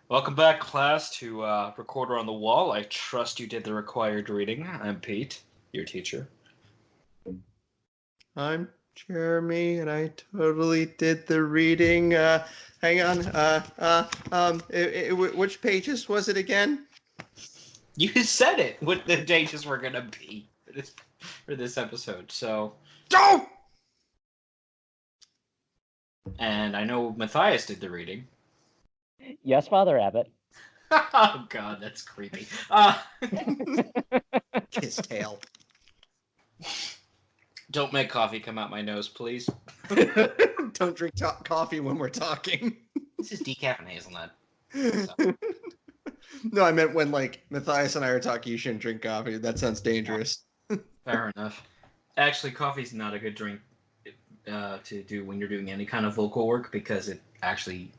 Welcome back, class, to Recorder on the Wall. I trust you did the required reading. I'm Pete, your teacher. I'm Jeremy, and I totally did the reading. Hang on. Which pages was it again? You said it, what the dates were going to be for this episode, so... Go! And I know Matthias did the reading. Yes, Father Abbott. Oh, God, that's creepy. Kiss tail. Don't make coffee come out my nose, please. Don't drink coffee when we're talking. This is decaf and hazelnut. So. No, I meant when, Matthias and I are talking, you shouldn't drink coffee. That sounds dangerous. Fair enough. Actually, coffee's not a good drink to do when you're doing any kind of vocal work because it actually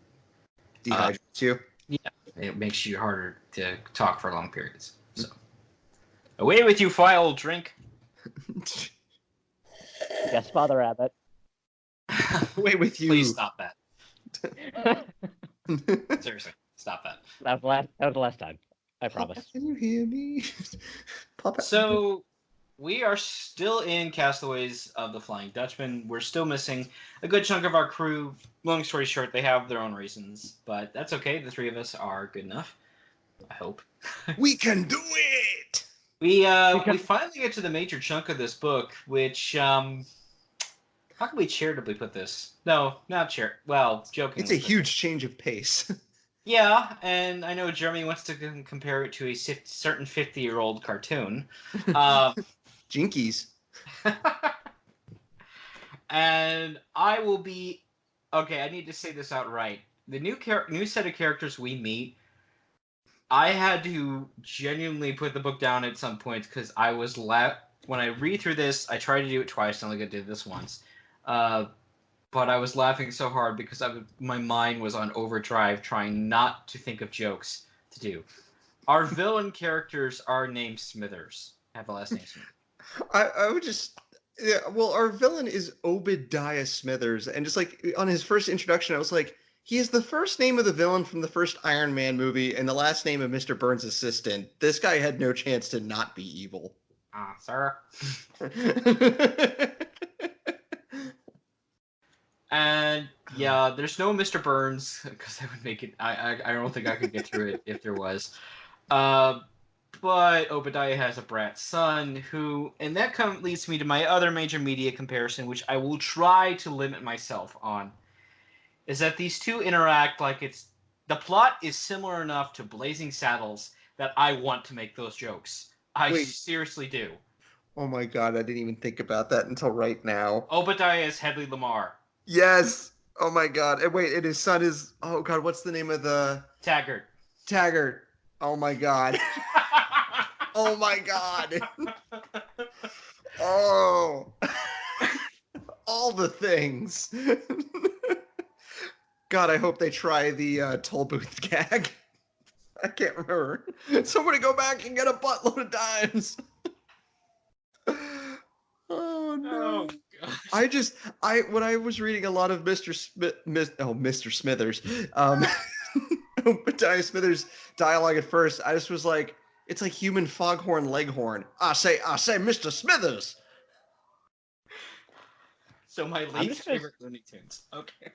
dehydrates you. Yeah, it makes you harder to talk for long periods. So, away with you, foul drink. Yes, Father Abbott. Away with you. Please stop that. Seriously, stop that. That was the last time. I promise. Can you hear me? So, we are still in Castaways of the Flying Dutchman. We're still missing a good chunk of our crew. Long story short, they have their own reasons, but that's okay. The three of us are good enough. I hope. We can do it! We finally get to the major chunk of this book, which, how can we charitably put this? No, not joking. It's a huge change of pace. Yeah, and I know Jeremy wants to compare it to a certain 50-year-old cartoon. Jinkies. And I will be... Okay, I need to say this outright. The new set of characters we meet, I had to genuinely put the book down at some points because I was when I read through this, I tried to do it twice, I only got to do this once. But I was laughing so hard because my mind was on overdrive trying not to think of jokes to do. Our villain characters are named Smithers. Have the last name Smithers. I would just... Yeah, well, our villain is Obadiah Smithers, and just on his first introduction, I was like, he is the first name of the villain from the first Iron Man movie and the last name of Mr. Burns' assistant. This guy had no chance to not be evil. Sir. And yeah, there's no Mr. Burns because that would make it. I don't think I could get through it if there was. But Obadiah has a brat son who, and that leads me to my other major media comparison, which I will try to limit myself on, is that these two interact like the plot is similar enough to Blazing Saddles that I want to make those jokes. I seriously do. Oh my god, I didn't even think about that until right now. Obadiah is Hedley Lamar. Yes! Oh my god. And wait, and his son is... Oh god, what's the name of the... Taggart. Oh my god. Oh my god. Oh. All the things. God, I hope they try the toll booth gag. I can't remember. Somebody go back and get a buttload of dimes. Oh no. Oh, when I was reading a lot of Mr. Smithers, Obadiah Smithers dialogue at first, I just was like, it's like human foghorn leghorn. I say, Mr. Smithers. So my least favorite Looney Tunes. Okay.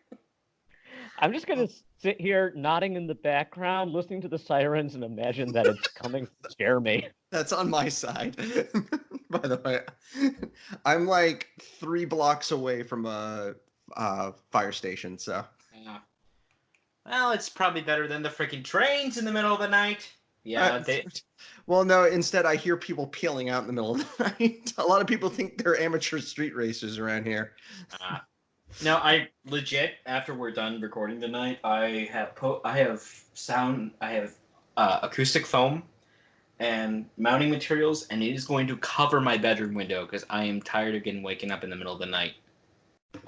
I'm just going to sit here nodding in the background, listening to the sirens, and imagine that it's coming to scare me. That's on my side. By the way, I'm like 3 blocks away from a fire station, so. Yeah. Well, it's probably better than the freaking trains in the middle of the night. Yeah, Well, no, instead I hear people peeling out in the middle of the night. A lot of people think they're amateur street racers around here. No, I legit, after we're done recording tonight, I have acoustic foam and mounting materials, and it is going to cover my bedroom window because I am tired of waking up in the middle of the night.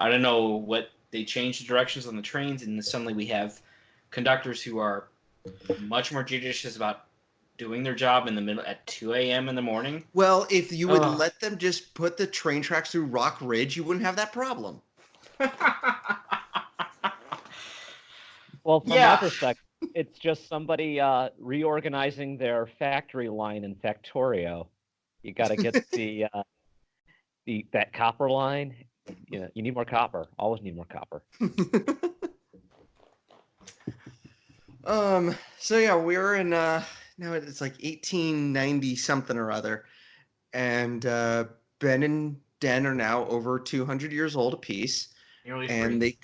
I don't know what they changed the directions on the trains, and suddenly we have conductors who are much more judicious about doing their job in the middle at 2 a.m. in the morning. Well, if you would let them just put the train tracks through Rock Ridge, you wouldn't have that problem. Well, from my perspective, it's just somebody reorganizing their factory line in Factorio. You got to get that copper line. You know, you need more copper. Always need more copper. So yeah, we're in now it's like 1890 something or other, and Ben and Den are now over 200 years old apiece, Nearly and free.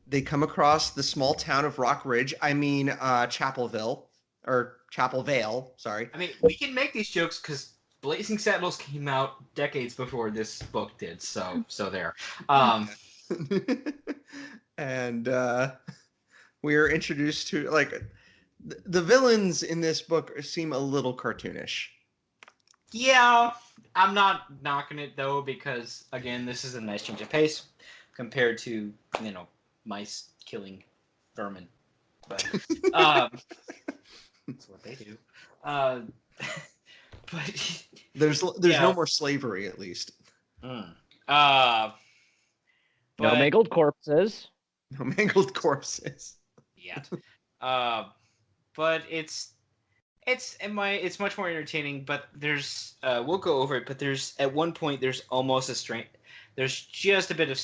they come across the small town of Rock Ridge. I mean, Chapelville or Chapel Vale. Sorry. I mean, we can make these jokes because Blazing Saddles came out decades before this book did. So there. And we're introduced to like the villains in this book seem a little cartoonish. Yeah, I'm not knocking it though because again, this is a nice change of pace compared to mice killing vermin. But that's what they do. But There's yeah. no more slavery, at least. No But mangled corpses. No mangled corpses. yeah. But it's much more entertaining. But there's we'll go over it. But there's at one point there's almost a strange. There's just a bit of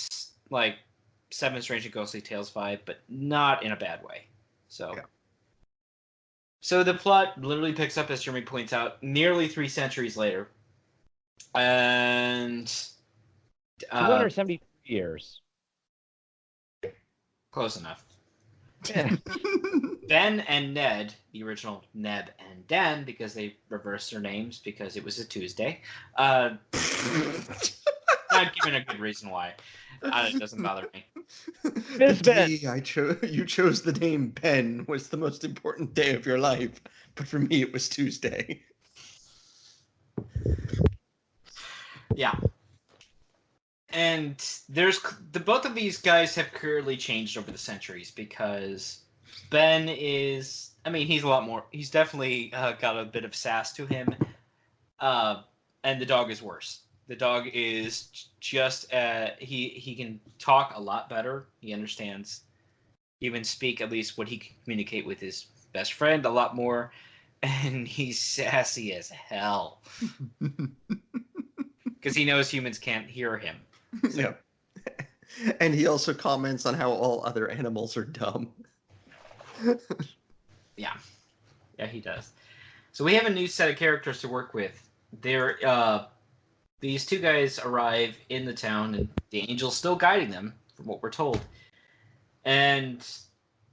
like Seven Strange and Ghostly Tales vibe, but not in a bad way. So. Yeah. So the plot literally picks up, as Jeremy points out, nearly 3 centuries later. And 273 years. Close enough. Yeah. Ben and Ned, the original Neb and Dan, because they reversed their names because it was a Tuesday. Not given a good reason why. It doesn't bother me. The day you chose the name Ben was the most important day of your life, but for me it was Tuesday. Yeah. And there's both of these guys have clearly changed over the centuries because Ben is, I mean, he's a lot more. He's definitely got a bit of sass to him, and the dog is worse. The dog is just he can talk a lot better. He understands, even speak at least what he can communicate with his best friend a lot more, and he's sassy as hell because he knows humans can't hear him. So. Yeah. And he also comments on how all other animals are dumb. Yeah, he does. So we have a new set of characters to work with. These two guys arrive in the town, and the angel's still guiding them, from what we're told. And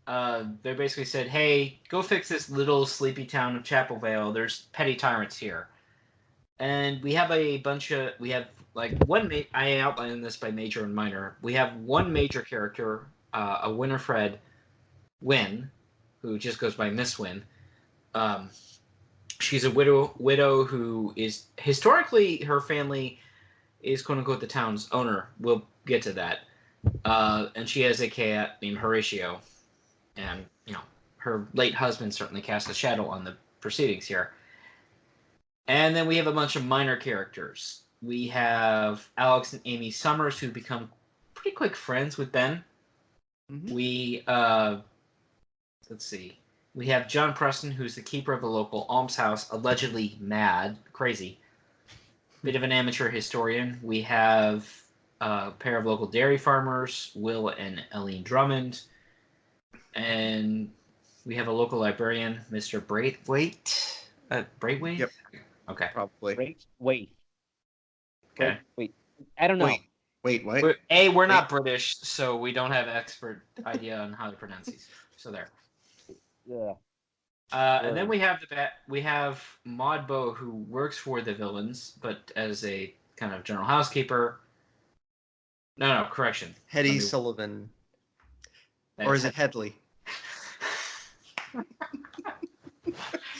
they basically said, "Hey, go fix this little sleepy town of Chapel Vale. There's petty tyrants here." And we have I outlined this by major and minor. We have one major character, a Winifred Wynn, who just goes by Miss Wynn. She's a widow who is historically her family is quote unquote the town's owner. We'll get to that. And she has a cat named Horatio, and her late husband certainly cast a shadow on the proceedings here. And then we have a bunch of minor characters. We have Alex and Amy Summers, who become pretty quick friends with Ben. Mm-hmm. We let's see. We have John Preston, who's the keeper of the local almshouse, allegedly mad, crazy. Bit of an amateur historian. We have a pair of local dairy farmers, Will and Eileen Drummond. And we have a local librarian, Mr. Braithwaite. Braithwaite? Yep. Okay. Probably. Wait. Okay. Wait. I don't know. Wait, what? We're not British, so we don't have expert idea on how to pronounce these. So there. Yeah. And then we have Maud Bow, who works for the villains, but as a kind of general housekeeper. No, correction. Hetty Sullivan. Or is it Headley?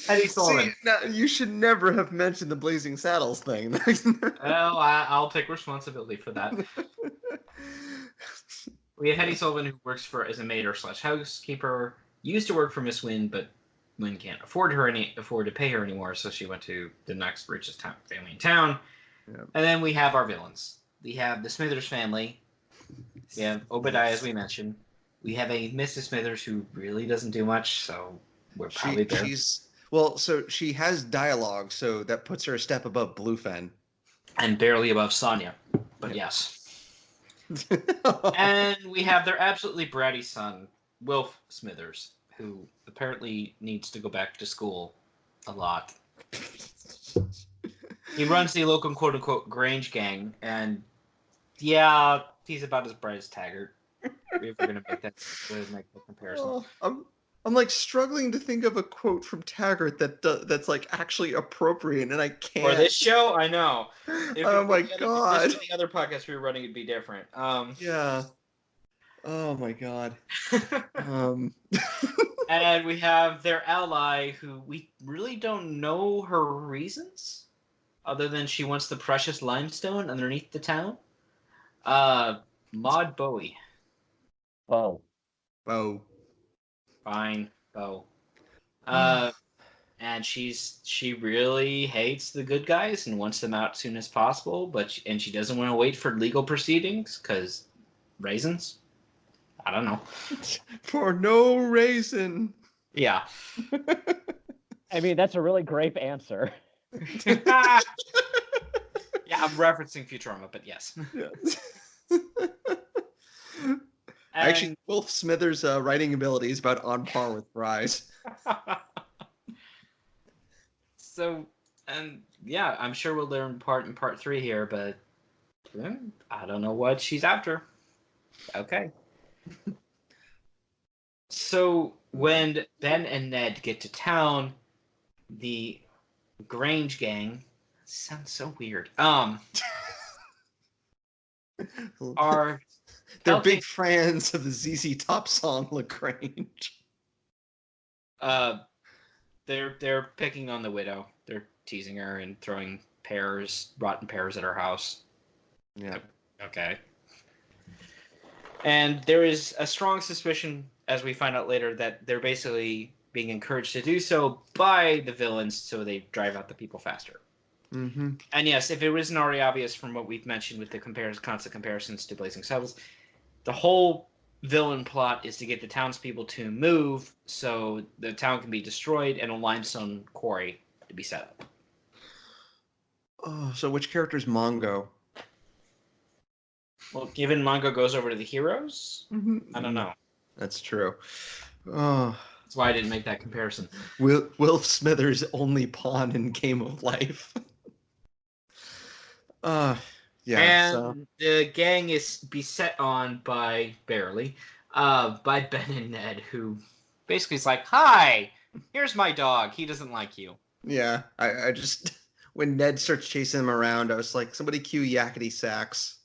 Hetty Sullivan. See, now, you should never have mentioned the Blazing Saddles thing. Well, I'll take responsibility for that. We have Hetty Sullivan, who works as a maid or / housekeeper. Used to work for Miss Wynn, but Wynn can't afford to pay her anymore, so she went to the next richest family in town. Yep. And then we have our villains. We have the Smithers family. We have Obadiah, as we mentioned. We have a Mrs. Smithers who really doesn't do much, so We're probably there. So she has dialogue, so that puts her a step above Bluefin. And barely above Sonya, but yes. And we have their absolutely bratty son, Wilf Smithers, who apparently needs to go back to school a lot. He runs the local quote-unquote Grange gang, and yeah, he's about as bright as Taggart. If we're gonna make that comparison. I'm like struggling to think of a quote from Taggart that's like actually appropriate, and I can't. For this show, I know. Oh my god! If this was the other podcast we were running, it'd be different. Yeah. Oh my god. And we have their ally, who we really don't know her reasons, other than she wants the precious limestone underneath the town. Maud Bowie. Oh. Fine, Bo. And she really hates the good guys and wants them out as soon as possible, and she doesn't want to wait for legal proceedings because raisins. I don't know. For no reason. Yeah. I mean, that's a really grape answer. Yeah, I'm referencing Futurama, but yes. Actually, Wilf Smithers' writing ability is about on par with Fry's. So, and yeah, I'm sure we'll learn in part 3 here, but I don't know what she's after. Okay. So when Ben and Ned get to town, the Grange gang sounds so weird. They're big fans of the ZZ Top song "Lagrange." They're picking on the widow. They're teasing her and throwing rotten pears at her house. Yeah. Okay. And there is a strong suspicion, as we find out later, that they're basically being encouraged to do so by the villains, so they drive out the people faster. Mm-hmm. And yes, if it wasn't already obvious from what we've mentioned with the constant comparisons to Blazing Saddles, the whole villain plot is to get the townspeople to move so the town can be destroyed and a limestone quarry to be set up. Oh, so which character's Mongo? Well, given Mongo goes over to the heroes, I don't know. That's true. Oh, that's why I didn't make that comparison. Wilf Smithers' only pawn in Game of Life. Yeah. And so the gang is beset on by Ben and Ned, who basically is like, "Hi, here's my dog. He doesn't like you." Yeah, I just when Ned starts chasing him around, I was like, somebody cue Yakety Sax.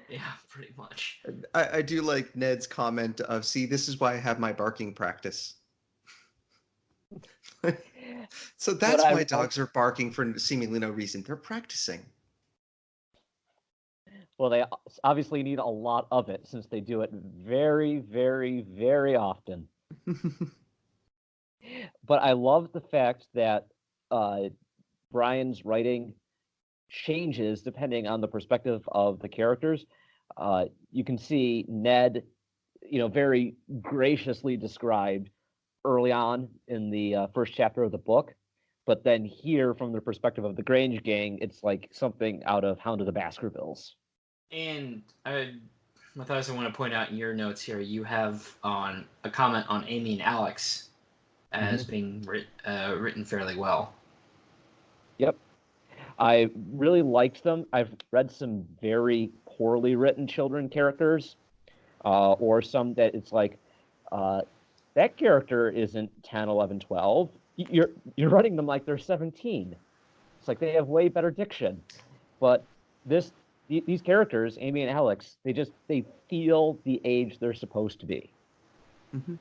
Yeah, pretty much. I do like Ned's comment of, "See, this is why I have my barking practice." So that's why dogs are barking for seemingly no reason. They're practicing. Well, they obviously need a lot of it since they do it very, very, very often. But I love the fact that Brian's writing changes depending on the perspective of the characters. You can see Ned, very graciously described early on in the first chapter of the book. But then here, from the perspective of the Grange gang, it's like something out of Hound of the Baskervilles. And Matthias, I want to point out in your notes here, you have a comment on Amy and Alex as being written fairly well. Yep. I really liked them. I've read some very poorly written children characters, or some that it's like, that character isn't 10, 11, 12. You're writing them like they're 17. It's like they have way better diction. But these characters, Amy and Alex, they feel the age they're supposed to be. Mm-hmm.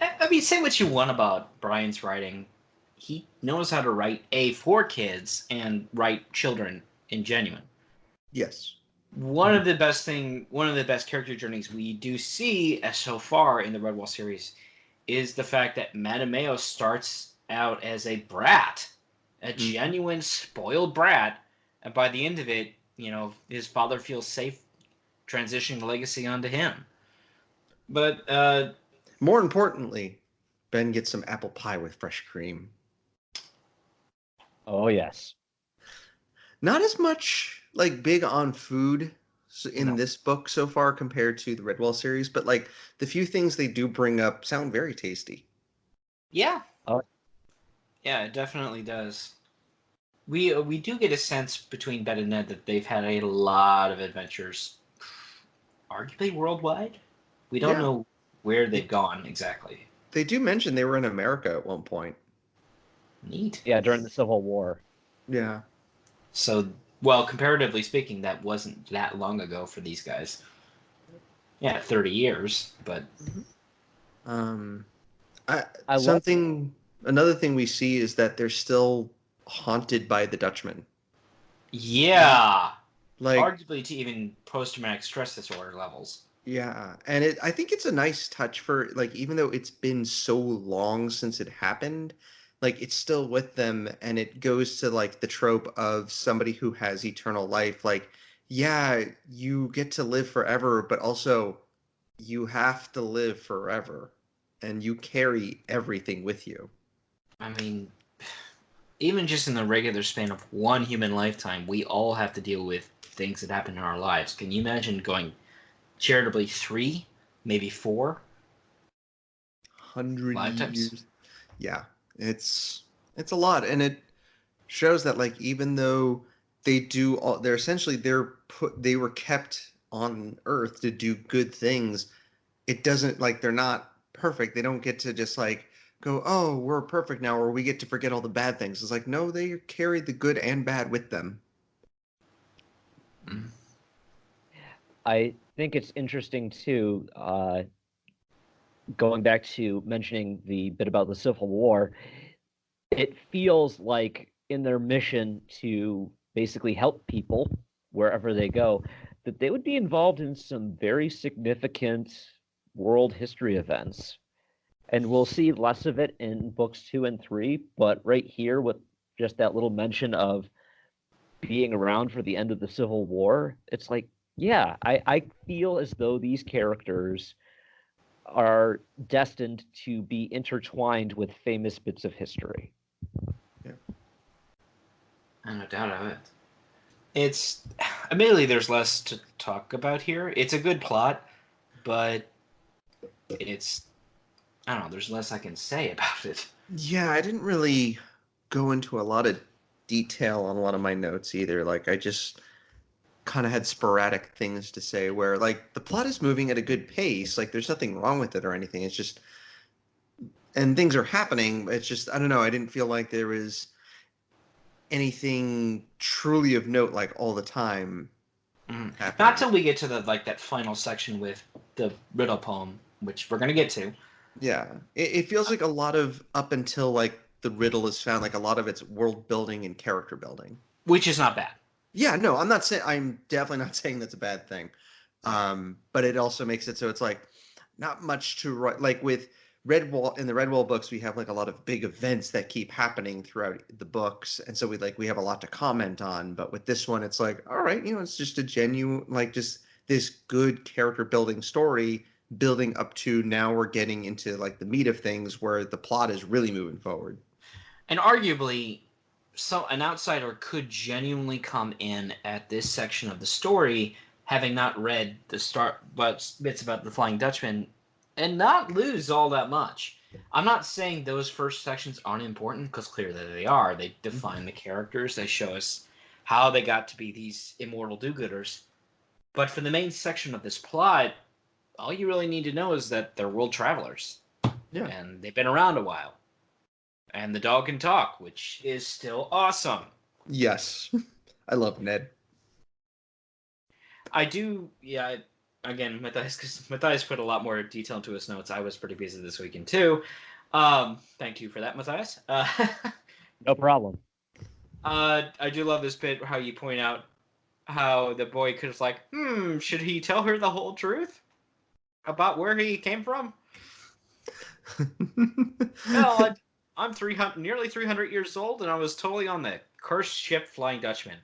I mean, say what you want about Brian's writing. He knows how to write for kids and write children in genuine. Yes. One of the best character journeys we do see so far in the Redwall series is the fact that Mattimeo starts out as a brat, a genuine spoiled brat, and by the end of it, his father feels safe transitioning the legacy onto him. But More importantly, Ben gets some apple pie with fresh cream. Oh yes. Not as much like big on food in No. this book so far compared to the Redwall series, but like the few things they do bring up sound very tasty. yeah, Oh, yeah, it definitely does. We do get a sense between Ben and Ned that they've had a lot of adventures, arguably worldwide. We don't Yeah, know where they, they've gone exactly. they do mention they were in America at one point. Neat. yeah, during the Civil War. Yeah. So, well, comparatively speaking, that wasn't that long ago for these guys. Yeah, 30 years, but Mhm. Um, I, I love. another thing we see is that they're still haunted by the Dutchman. yeah, Like, arguably to even post-traumatic stress disorder levels. yeah, and I think it's a nice touch for like even though it's been so long since it happened, like it's still with them and it goes to like the trope of somebody who has eternal life. Like, yeah, you get to live forever, but also you have to live forever and you carry everything with you. I mean, even just in the regular span of one human lifetime, we all have to deal with things that happen in our lives. Can you imagine going charitably 3, maybe 4 100 lifetimes? years. Yeah, it's a lot and it shows that like even though they're essentially they were kept on earth to do good things, it doesn't like they're not perfect. They don't get to just like go, oh, we're perfect now, or we get to forget all the bad things. It's like no, they carried the good and bad with them. Mm. I think it's interesting too. Going back to mentioning the bit about the Civil War, it feels like in their mission to basically help people wherever they go, that they would be involved in some very significant world history events. And we'll see less of it in books 2 and 3, but right here with just that little mention of being around for the end of the Civil War, it's like, yeah, I feel as though these characters are destined to be intertwined with famous bits of history. Yeah. No doubt of it. It's admittedly there's less to talk about here. It's a good plot, but it's I don't know. There's less I can say about it. Yeah, I didn't really go into a lot of detail on a lot of my notes either. Like I just kind of had sporadic things to say where like the plot is moving at a good pace, like there's nothing wrong with it or anything. It's just and things are happening. It's just I don't know, I didn't feel like there was anything truly of note like all the time Mm. Not happening. till we get to the like that final section with the riddle poem, which we're gonna get to. Yeah. It feels like a lot of up until like the riddle is found, like a lot of it's world building and character building. Which is not bad. Yeah, no, I'm not saying I'm definitely not saying that's a bad thing. But it also makes it so it's like not much to write. Like with Redwall in the Redwall books, we have like a lot of big events that keep happening throughout the books, and so we have a lot to comment on. But with this one, it's like, all right, it's just a genuine like just this good character building story building up to now we're getting into like the meat of things where the plot is really moving forward. And arguably, so an outsider could genuinely come in at this section of the story, having not read the start but bits about the Flying Dutchman, and not lose all that much. I'm not saying those first sections aren't important, because clearly they are. They define the characters. They show us how they got to be these immortal do-gooders. But for the main section of this plot, all you really need to know is that they're world travelers, Yeah. and they've been around a while. And the dog can talk, which is still awesome. Yes. I love Ned. I do, yeah. Again, Matthias put a lot more detail into his notes. I was pretty busy this weekend too. Thank you for that, Matthias. No problem. I do love this bit how you point out how the boy could have like, should he tell her the whole truth about where he came from? Well, I'm 300, nearly 300 years old, and I was totally on the cursed ship Flying Dutchman.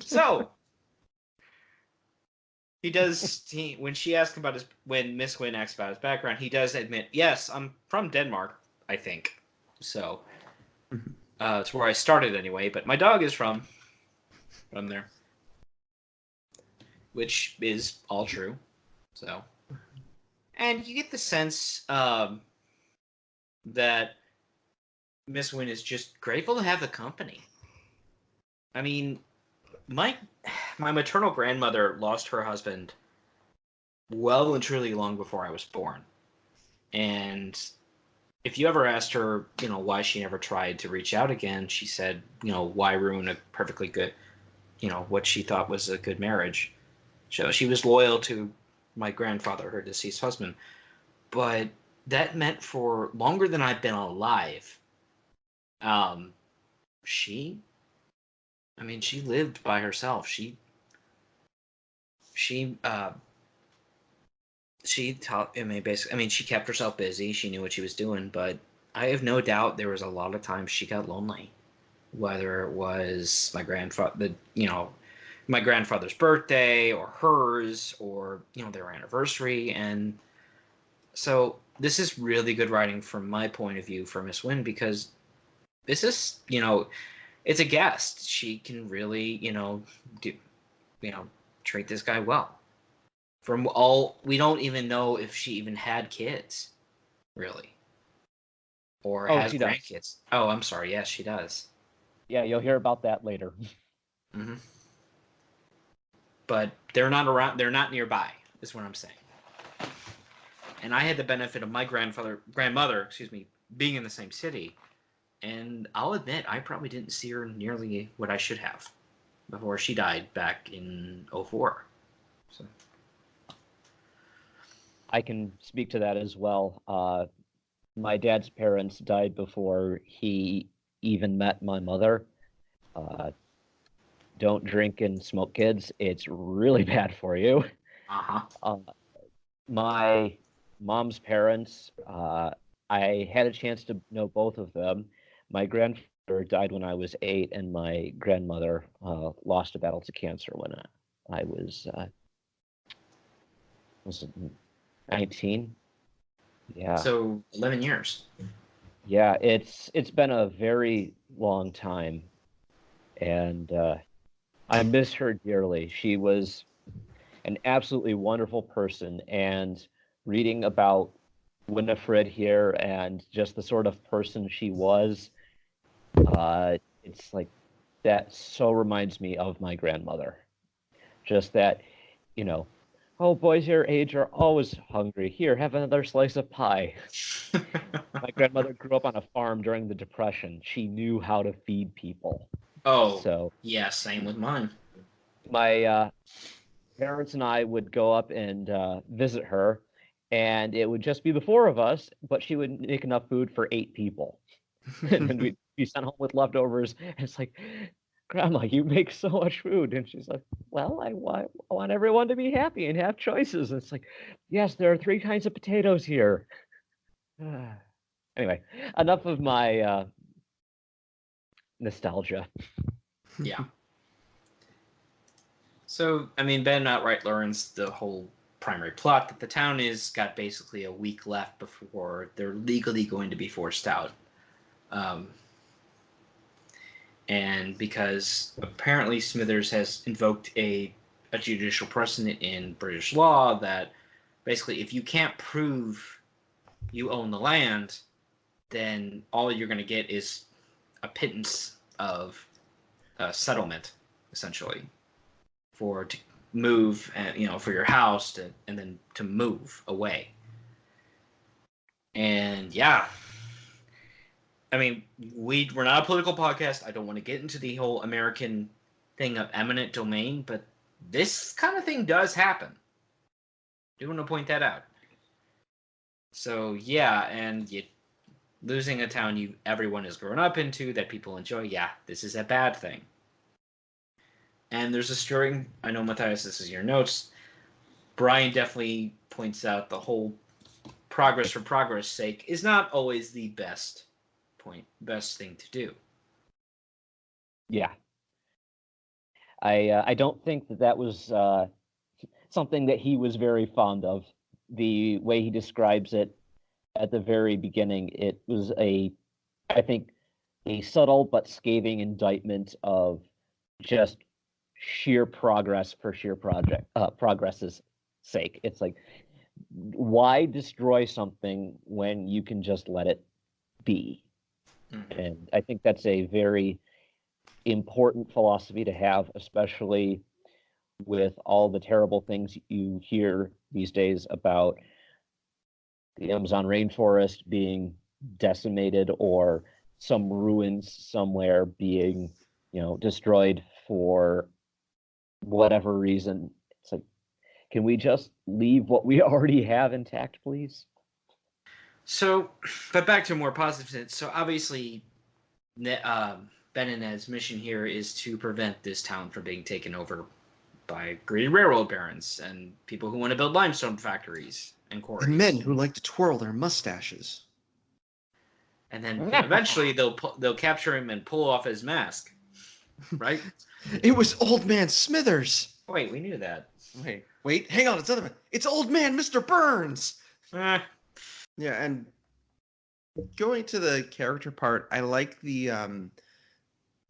So, He does. When she asks about when Miss Wynn asks about his background, he does admit, yes, I'm from Denmark, I think. So, it's where I started anyway. But my dog is from there, which is all true. So, and you get the sense that Miss Wynn is just grateful to have the company. I mean, my maternal grandmother lost her husband well and truly long before I was born. And if you ever asked her, why she never tried to reach out again, she said, why ruin a perfectly good, what she thought was a good marriage. So she was loyal to my grandfather, her deceased husband. But that meant for longer than I've been alive, she lived by herself. She taught. She kept herself busy. She knew what she was doing, but I have no doubt there was a lot of times she got lonely. Whether it was my grandfather's birthday or hers or their anniversary, and so this is really good writing from my point of view for Miss Wynn because this is it's a guest. She can really do treat this guy well. From all, we don't even know if she even had kids, really, or has She does. grandkids. Oh, I'm sorry. Yes, she does. Yeah, you'll hear about that later. Mm-hmm. But they're not around. They're not nearby. Is what I'm saying. And I had the benefit of my grandmother, being in the same city. And I'll admit, I probably didn't see her nearly what I should have before she died back in 2004. So. I can speak to that as well. My dad's parents died before he even met my mother. Don't drink and smoke, kids. It's really bad for you. Uh-huh. My mom's parents, I had a chance to know both of them. My grandfather died when I was 8, and my grandmother lost a battle to cancer when I was 19. Yeah. So 11 years. Yeah, it's been a very long time, and I miss her dearly. She was an absolutely wonderful person, and reading about Winifred here and just the sort of person she was, it's like that so reminds me of my grandmother. Just that, oh, boys your age are always hungry. Here, have another slice of pie. My grandmother grew up on a farm during the Depression. She knew how to feed people. Oh, So yeah, same with mine. my parents and I would go up and visit her, and it would just be the 4 of us, but she would make enough food for 8 people. And then we'd be sent home with leftovers. And it's like, Grandma, you make so much food. And she's like, well, I want everyone to be happy and have choices. And it's like, yes, there are 3 kinds of potatoes here. Anyway, enough of my nostalgia. Yeah. So, Ben outright learns the whole primary plot that the town is got basically a week left before they're legally going to be forced out. And because apparently Smithers has invoked a judicial precedent in British law that basically if you can't prove you own the land, then all you're going to get is a pittance of settlement, essentially, to move and for your house and then to move away. And yeah, we're not a political podcast. I don't want to get into the whole American thing of eminent domain, but this kind of thing does happen. Do want to point that out. So yeah, and losing a town everyone has grown up into that people enjoy. Yeah, this is a bad thing. And there's a stirring. I know, Matthias, this is your notes. Brian definitely points out the whole progress for progress' sake is not always the best thing to do. Yeah. I don't think that was something that he was very fond of. The way he describes it at the very beginning, it was I think, a subtle but scathing indictment of just sheer progress for sheer progress's sake. It's like, why destroy something when you can just let it be? Mhm. And I think that's a very important philosophy to have, especially with all the terrible things you hear these days about the Amazon rainforest being decimated, or some ruins somewhere being, destroyed for whatever reason. It's like, can we just leave what we already have intact, please? So, but back to a more positive sense. So obviously, Ben and Ned's mission here is to prevent this town from being taken over by greedy railroad barons and people who want to build limestone factories and quarries. And men who like to twirl their mustaches. And then eventually they'll capture him and pull off his mask, right? It was Old Man Smithers. Wait, we knew that. Wait, hang on, it's Old Man Mr. Burns. Eh. Yeah, and going to the character part, I like the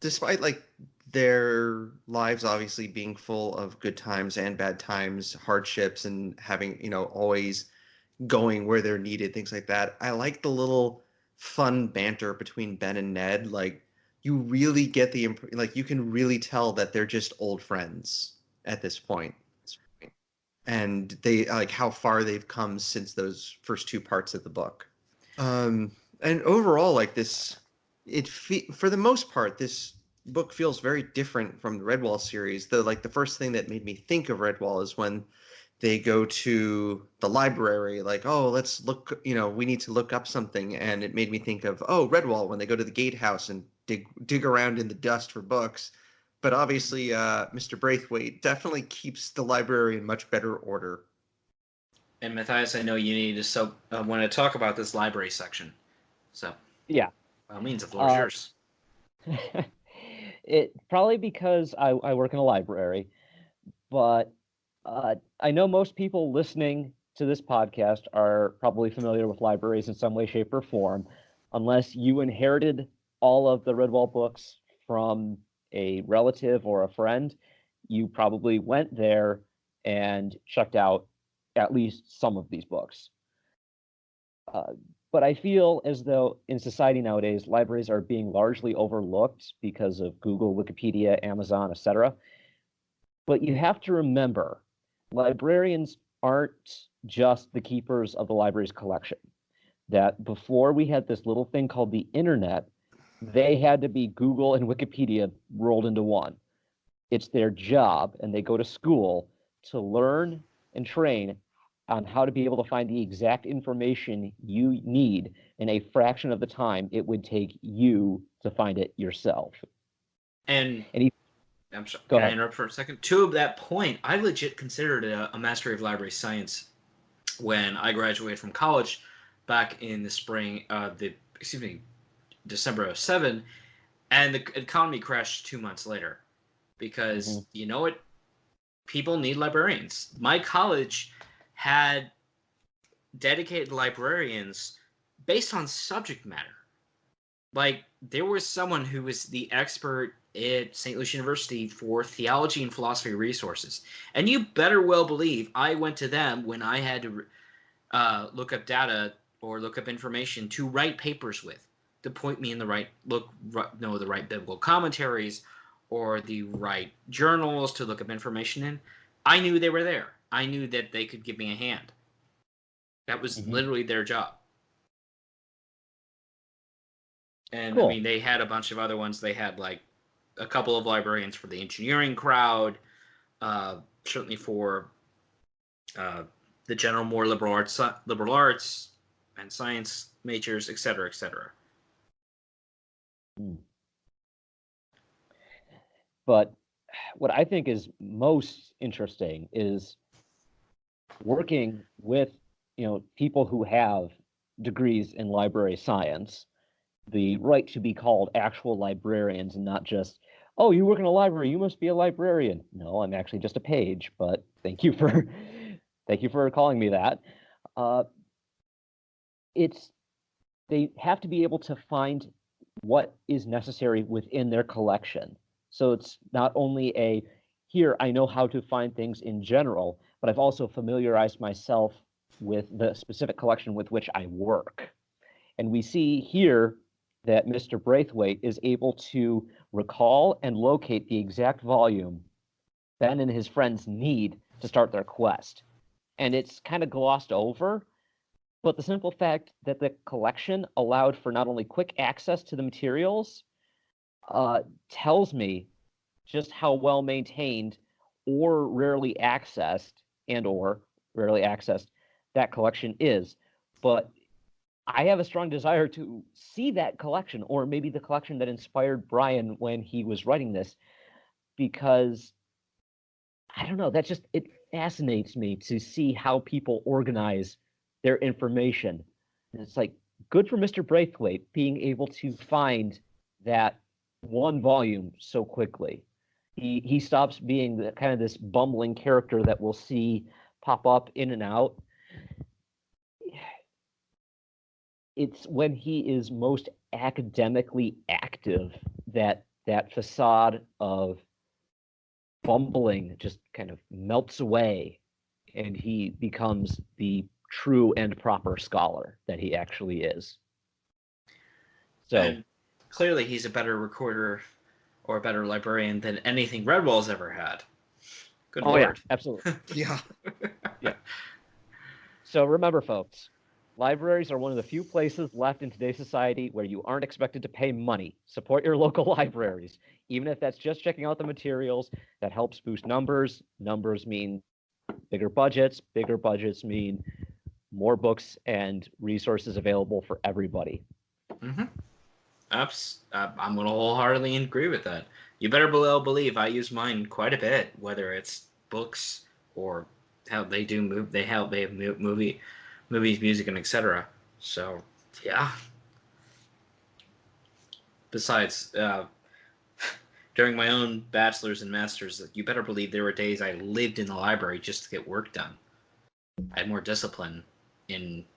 despite like their lives obviously being full of good times and bad times, hardships, and having, always going where they're needed, things like that. I like the little fun banter between Ben and Ned. Like, you really get like, you can really tell that they're just old friends at this point. And they like how far they've come since those first two parts of the book. And overall, like this, for the most part, this book feels very different from the Redwall series. Though, like, the first thing that made me think of Redwall is when they go to the library, like, oh, let's look, we need to look up something. And it made me think of, oh, Redwall, when they go to the gatehouse and dig around in the dust for books. But obviously, Mr. Braithwaite definitely keeps the library in much better order. And Matthias, I know you need to want to talk about this library section. So, yeah, by all means, the floor is yours. It probably because I work in a library, but I know most people listening to this podcast are probably familiar with libraries in some way, shape, or form, unless you inherited all of the Redwall books from a relative or a friend. You probably went there and checked out at least some of these books. But I feel as though in society nowadays, libraries are being largely overlooked because of Google, Wikipedia, Amazon, etc. But you have to remember, librarians aren't just the keepers of the library's collection. That before we had this little thing called the internet, they had to be Google and Wikipedia rolled into one. It's their job, and they go to school to learn and train on how to be able to find the exact information you need in a fraction of the time it would take you to find it yourself. And he, I'm sorry, go can I ahead. interrupt for a second? To that point, I legit considered it a mastery of library science when I graduated from college back in the spring, December of '07, and the economy crashed 2 months later because you know what? People need librarians. My college had dedicated librarians based on subject matter. Like, there was someone who was the expert at St. Louis University for theology and philosophy resources. And you better well believe I went to them when I had to look up data or look up information to write papers with, to point me in the right biblical commentaries or the right journals to look up information in. I knew they were there. I knew that they could give me a hand. That was literally their job. And cool. I mean, they had a bunch of other ones. They had like a couple of librarians for the engineering crowd, certainly for the general, more liberal arts and science majors, etc., etc. But what I think is most interesting is working with, people who have degrees in library science, the right to be called actual librarians and not just, "Oh, you work in a library. You must be a librarian." No, I'm actually just a page, but thank you for thank you for calling me that. Uh, it's they have to be able to find what is necessary within their collection. So it's not only a here I know how to find things in general, but I've also familiarized myself with the specific collection with which I work. And we see here that Mr. Braithwaite is able to recall and locate the exact volume Ben and his friends need to start their quest. And it's kind of glossed over, but the simple fact that the collection allowed for not only quick access to the materials tells me just how well maintained or rarely accessed that collection is. But I have a strong desire to see that collection, or maybe the collection that inspired Brian when he was writing this, because I don't know, it fascinates me to see how people organize their information. And it's like good for Mr. Braithwaite being able to find that one volume so quickly. He stops being the, kind of this bumbling character that we'll see pop up in and out. It's when he is most academically active that that facade of bumbling just kind of melts away and he becomes the true and proper scholar that he actually is. So and clearly he's a better recorder or a better librarian than anything Redwall's ever had. Good lord. Yeah, absolutely. Yeah. Yeah. So remember, folks, libraries are one of the few places left in today's society where you aren't expected to pay money. Support your local libraries, even if that's just checking out the materials. That helps boost numbers. Numbers mean bigger budgets. Bigger budgets mean more books and resources available for everybody. Mm-hmm. I'm going to wholeheartedly agree with that. You better believe I use mine quite a bit, whether it's books or how they do they have movies, music, and etc. So yeah. Besides, during my own bachelor's and master's, you better believe there were days I lived in the library just to get work done. I had more discipline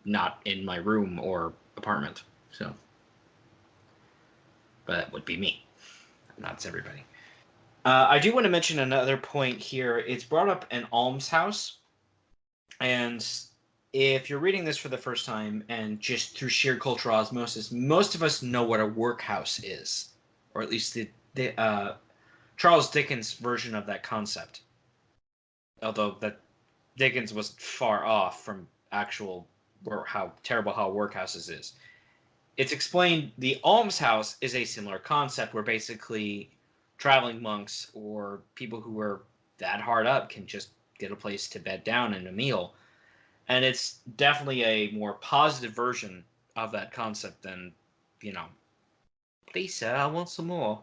not in my room or apartment. So, but that would be me. Not everybody. I do want to mention another point here. It's brought up an almshouse, and if you're reading this for the first time and just through sheer cultural osmosis, most of us know what a workhouse is, or at least the Charles Dickens' version of that concept. Although that Dickens was far off from actual how terrible how workhouses is. It's explained the almshouse is a similar concept where basically traveling monks or people who are that hard up can just get a place to bed down and a meal. And it's definitely a more positive version of that concept than, please, sir, I want some more.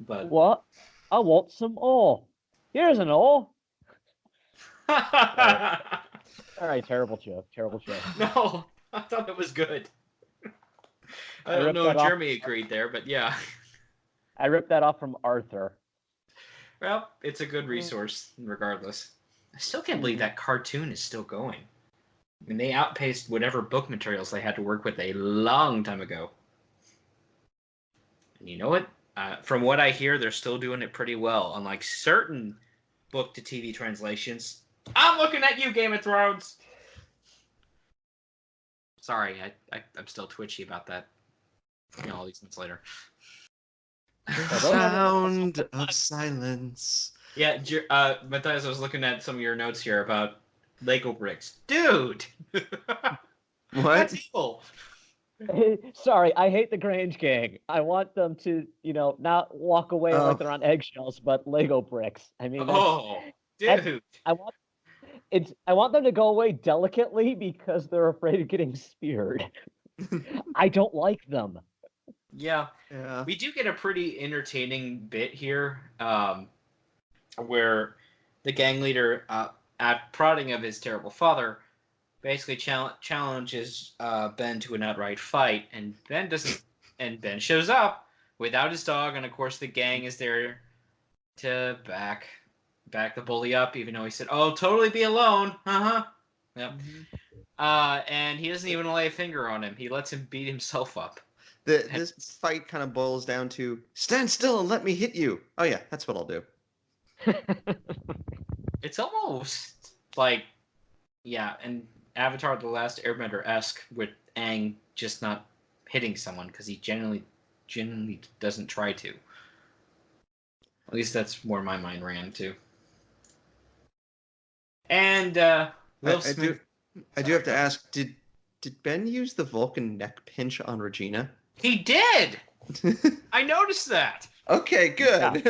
But what? I want some ore. Here's an ore. All right, terrible joke. Terrible joke. No, I thought it was good. I don't know if Jeremy agreed there, but yeah. I ripped that off from Arthur. Well, it's a good resource, regardless. I still can't believe that cartoon is still going. I mean, they outpaced whatever book materials they had to work with a long time ago. And you know what? From what I hear, they're still doing it pretty well, unlike certain book-to-TV translations. I'm looking at you, Game of Thrones! Sorry, I'm still twitchy about that. All these months later. Sound of silence. Yeah, Matthias, I was looking at some of your notes here about Lego bricks. Dude! What? That's evil! Sorry, I hate the Grange Gang. I want them to, not walk away like they're on eggshells, but Lego bricks. I mean, dude! I want them to go away delicately because they're afraid of getting speared. I don't like them. Yeah. We do get a pretty entertaining bit here, where the gang leader, at prodding of his terrible father, basically challenges Ben to an outright fight, and Ben doesn't. And Ben shows up, without his dog, and of course the gang is there to back the bully up, even though he said, "Oh, totally be alone." Yep. And he doesn't even lay a finger on him. He lets him beat himself up. This fight kind of boils down to stand still and let me hit you. Oh yeah, that's what I'll do. It's almost like, yeah, and Avatar: The Last Airbender-esque with Aang just not hitting someone because he genuinely doesn't try to. At least that's where my mind ran to. And Will Smith. I do have to ask, did Ben use the Vulcan neck pinch on Regina? He did. I noticed that. Okay, good.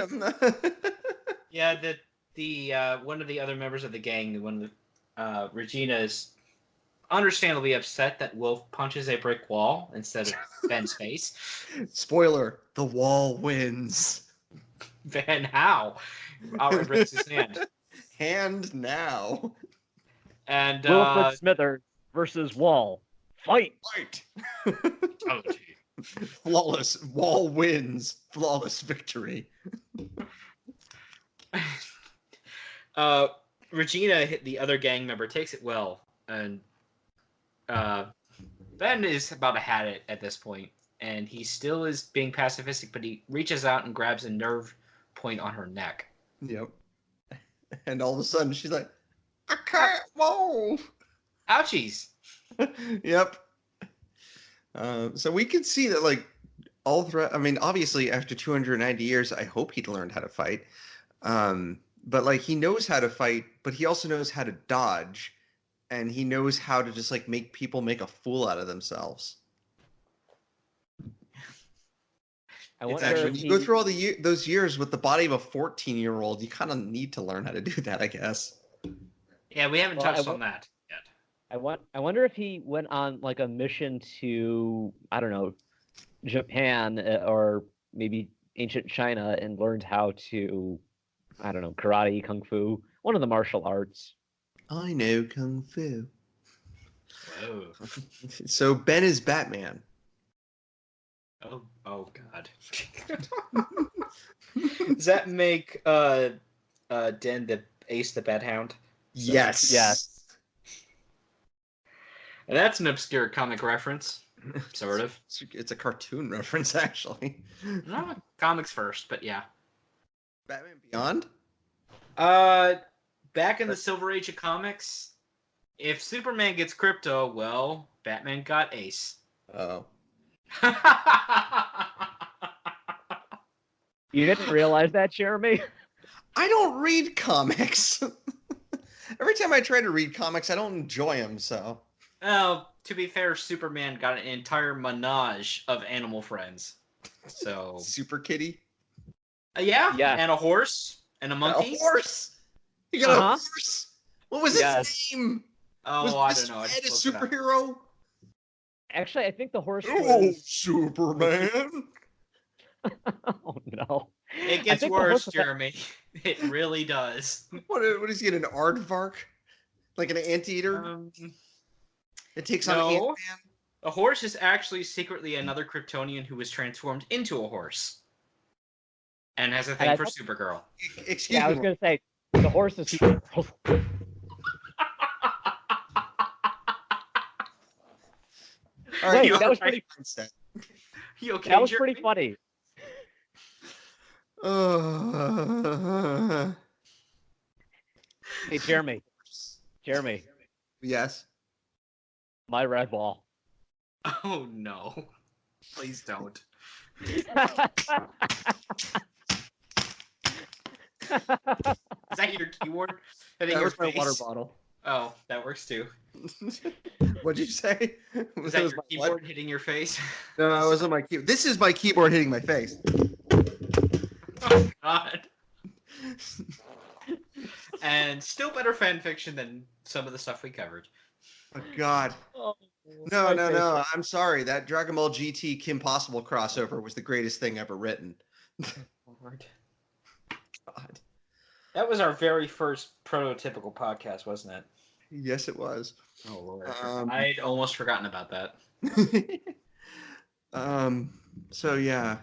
Yeah, the one of the other members of the gang, Regina, is understandably upset that Wolf punches a brick wall instead of Ben's face. Spoiler: the wall wins. Ben, how? Outright breaks his hand. Hand now. And Wilfred Smithers versus Wall. Fight! Fight! Flawless. Wall wins. Flawless victory. Regina hit the other gang member, takes it well, and Ben is about to have it at this point, and he still is being pacifistic, but he reaches out and grabs a nerve point on her neck. Yep. And all of a sudden she's like, I can't move. Ouchies. Yep. So we can see that, like, all throughout. I mean, obviously, after 290 years, I hope he'd learned how to fight. But like, he knows how to fight, but he also knows how to dodge, and he knows how to just like make people make a fool out of themselves. When you go through all those years with the body of a 14-year-old, you kind of need to learn how to do that, I guess. Yeah, we haven't touched on that yet. I wonder if he went on like a mission to, I don't know, Japan or maybe ancient China and learned how to, I don't know, karate, kung fu, one of the martial arts. I know kung fu. Whoa. So Ben is Batman. Oh God. Does that make Den the Ace the Bat Hound? Yes. Yes. And that's an obscure comic reference, sort of. It's a cartoon reference, actually. No, comics first, but yeah. Batman Beyond? Back in the Silver Age of comics, if Superman gets Krypto, well, Batman got Ace. Oh. You didn't realize that, Jeremy? I don't read comics. Every time I try to read comics, I don't enjoy them, so. Well, to be fair, Superman got an entire menage of animal friends. So. Super Kitty? Yeah, Yeah. and a horse, and a monkey. A horse! You got a horse? What was his name? Oh, I don't know. I Ed a just looked it up. superhero? Actually, I think the horse Oh, was... Superman! Oh, no. It gets worse, Jeremy. It really does. What is he, an aardvark? Like an anteater? It takes on Ant-Man? A horse is actually secretly another Kryptonian who was transformed into a horse. And has a thing for Supergirl. Excuse me. I was going to say, the horse is... All right, Wait, that was pretty... You okay, that was Jeremy? pretty funny. Hey, Jeremy. Jeremy. Yes? My red ball. Oh, no. Please don't. Is that your keyboard? That was my water bottle. Oh, that works too. What'd you say? Was that your keyboard hitting your face? No, it wasn't my keyboard. This is my keyboard hitting my face. Oh, God. And still better fan fiction than some of the stuff we covered. Oh, God. Oh, No. I'm sorry. That Dragon Ball GT Kim Possible crossover was the greatest thing ever written. Lord. God. That was our very first prototypical podcast, wasn't it? Yes, it was. Oh, Lord. I'd almost forgotten about that. So, yeah.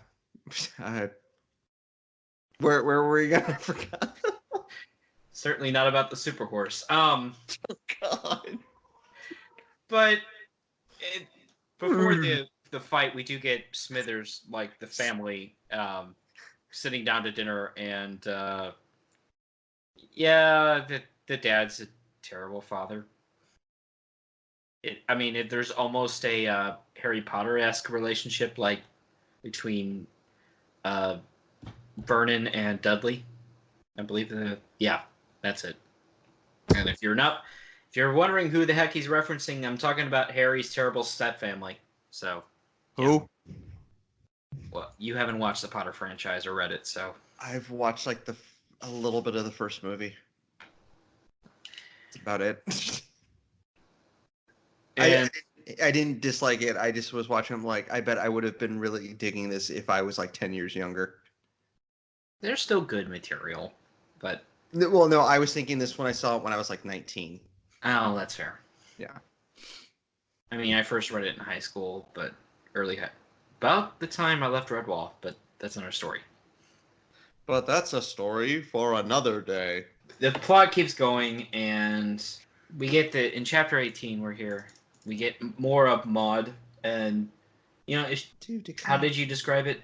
Where were you going? I forgot. Certainly not about the super horse. God. But before the fight, we do get Smithers, like the family, sitting down to dinner, and the dad's a terrible father. There's almost a Harry Potter-esque relationship, like between Vernon and Dudley. I believe that's it. And if you're wondering who the heck he's referencing, I'm talking about Harry's terrible stepfamily. So, Who? Well, you haven't watched the Potter franchise or read it, so I've watched like a little bit of the first movie. That's about it. And I didn't dislike it. I just was watching. I'm like, I bet I would have been really digging this if I was like 10 years younger. there's still good material, but Well, no, I was thinking this when I saw it when I was like 19. oh, that's fair. Yeah. I mean, I first read it in high school, but about the time I left Redwall, but that's another story. But that's a story for another day. The plot keeps going, and we get in chapter 18. We get more of Maud, and how did you describe it,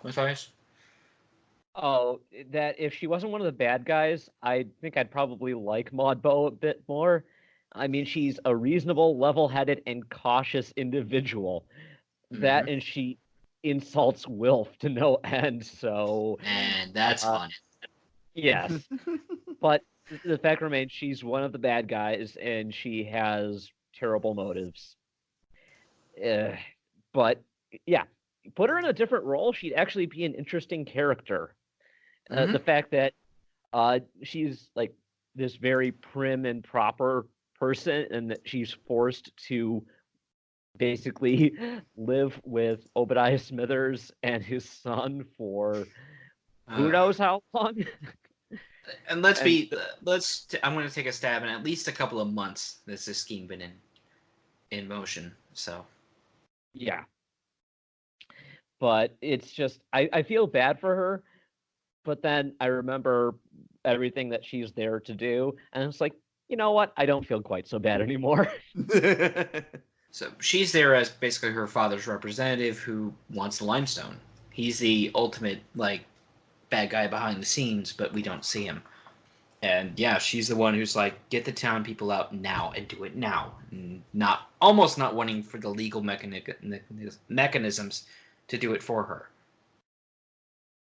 Matthias? Oh, that if she wasn't one of the bad guys, I think I'd probably like Maud Bow a bit more. I mean, she's a reasonable, level-headed, and cautious individual. That and she insults Wilf to no end, so... And that's fun. Yes. But the fact remains she's one of the bad guys, and she has terrible motives. But, yeah, put her in a different role, she'd actually be an interesting character. The fact that she's like this very prim and proper person, and that she's forced to basically live with Obadiah Smithers and his son for who knows how long. And I'm going to take a stab in at least a couple of months. This scheme been in motion. So yeah, but it's just I feel bad for her. But then I remember everything that she's there to do, and it's like, you know what? I don't feel quite so bad anymore. So she's there as basically her father's representative who wants the limestone. He's the ultimate, like, bad guy behind the scenes, but we don't see him. And yeah, she's the one who's like, get the town people out now and do it now. And almost not wanting for the legal mechanisms to do it for her.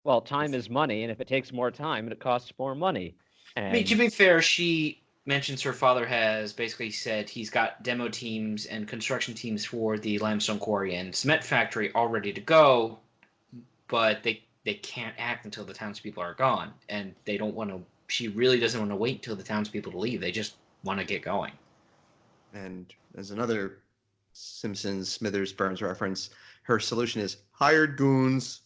Well, time is money, and if it takes more time, it costs more money. And... I mean, to be fair, she mentions her father has basically said he's got demo teams and construction teams for the limestone quarry and cement factory all ready to go, but they can't act until the townspeople are gone, and they don't want to. She really doesn't want to wait until the townspeople to leave. They just want to get going. And as another Simpsons Smithers Burns reference, her solution is hired goons.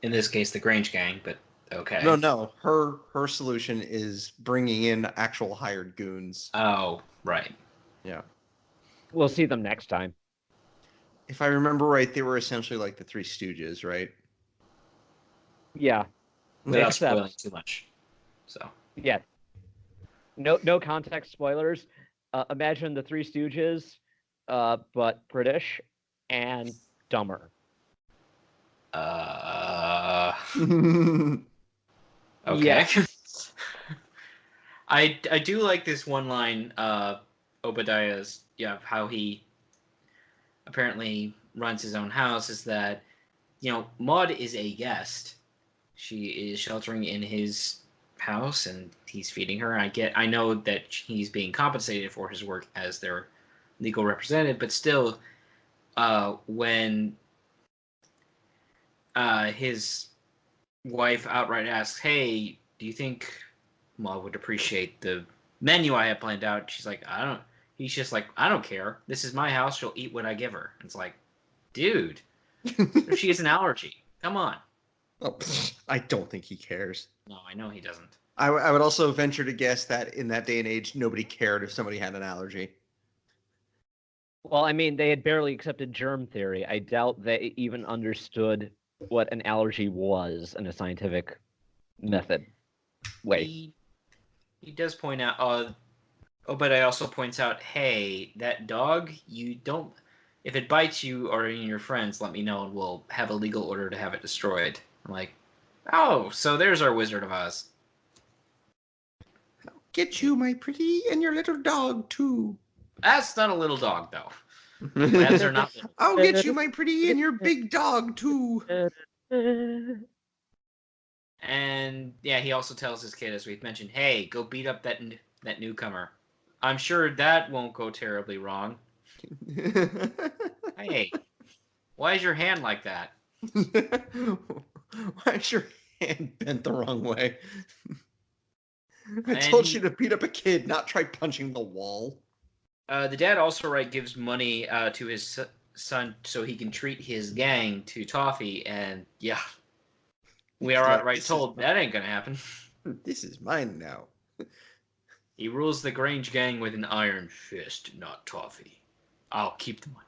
In this case, the Grange Gang, but okay. No. Her solution is bringing in actual hired goons. Oh, right. Yeah. We'll see them next time. If I remember right, they were essentially like the Three Stooges, right? Yeah. Without spoiling too much. So. Yeah. No context spoilers. Imagine the Three Stooges, but British and dumber. Okay. Yeah. I do like this one line, Obadiah's, how he apparently runs his own house, is that, Maud is a guest. She is sheltering in his house and he's feeding her. I know that he's being compensated for his work as their legal representative, but still, when his wife outright asks, "Hey, do you think Maud would appreciate the menu I have planned out?" She's like, "I don't." He's just like, "I don't care. This is my house. She'll eat what I give her." It's like, dude, she has an allergy. Come on. Oh, I don't think he cares. No, I know he doesn't. I would also venture to guess that in that day and age, nobody cared if somebody had an allergy. Well, I mean, they had barely accepted germ theory. I doubt they even understood what an allergy was in a scientific method way. He does point out. Obadiah also points out, hey, that dog, you don't. If it bites you or any of your friends, let me know and we'll have a legal order to have it destroyed. I'm like, oh, so there's our Wizard of Oz. Get you, my pretty, and your little dog, too. That's not a little dog, though. Labs are not little. I'll get you, my pretty, and your big dog, too. And yeah, he also tells his kid, as we've mentioned, hey, go beat up that newcomer. I'm sure that won't go terribly wrong. Hey, why is your hand like that? Why is your hand bent the wrong way? I And told you to beat up a kid, not try punching the wall. The dad also gives money to his son so he can treat his gang to toffee, and yeah, we are outright told that ain't gonna happen. This is mine now. He rules the Grange gang with an iron fist, not toffee. I'll keep the money.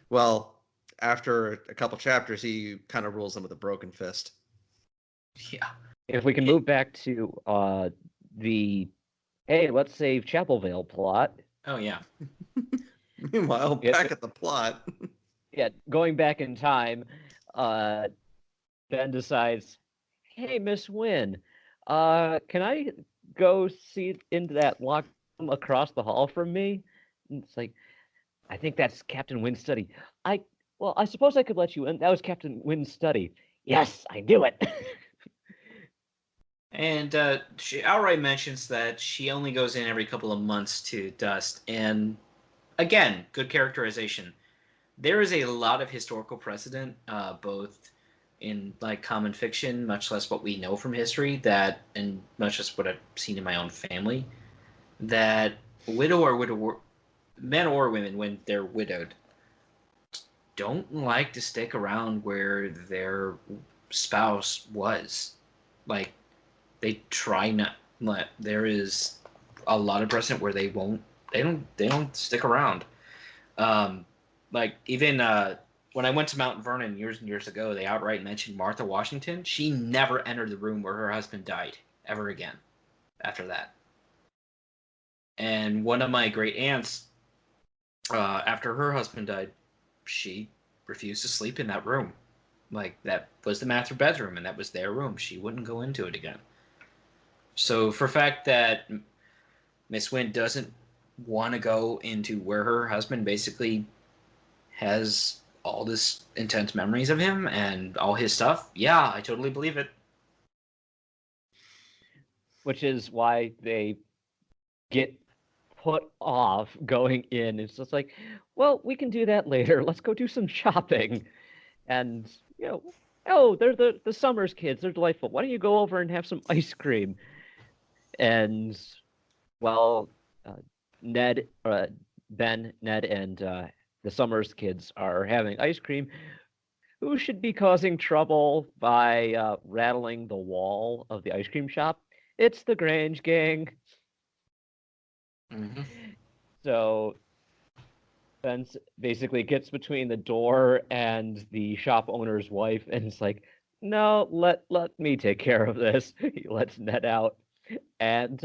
Well, after a couple chapters, he kind of rules them with a broken fist. Yeah. If we can move back to the hey, let's save Chapelvale plot. Oh yeah. Meanwhile, back at the plot. Yeah, going back in time, Ben decides, hey, Miss Wynn, can I go see into that locked room across the hall from me? And it's like, I think that's Captain Wynn's study. I suppose I could let you in. That was Captain Wynn's study. Yes, I knew it. And she outright mentions that she only goes in every couple of months to Dust. And again, good characterization. There is a lot of historical precedent, both in like common fiction, much less what we know from history, that, and much less what I've seen in my own family, that men or women, when they're widowed, don't like to stick around where their spouse was. Like, they try not. There is a lot of precedent where they won't. They don't stick around. Like even when I went to Mount Vernon years and years ago, they outright mentioned Martha Washington. She never entered the room where her husband died ever again after that. And one of my great aunts, after her husband died, she refused to sleep in that room. Like, that was the master bedroom, and that was their room. She wouldn't go into it again. So for fact that Miss Wynn doesn't want to go into where her husband basically has all this intense memories of him and all his stuff, yeah, I totally believe it. Which is why they get put off going in. It's just like, well, we can do that later. Let's go do some shopping. And, oh, they're the Summers kids. They're delightful. Why don't you go over and have some ice cream? And, well, Ben, Ned, and the Summers kids are having ice cream. Who should be causing trouble by rattling the wall of the ice cream shop? It's the Grange gang. Mm-hmm. So Ben basically gets between the door and the shop owner's wife, and it's like, no, let me take care of this. He lets Ned out, and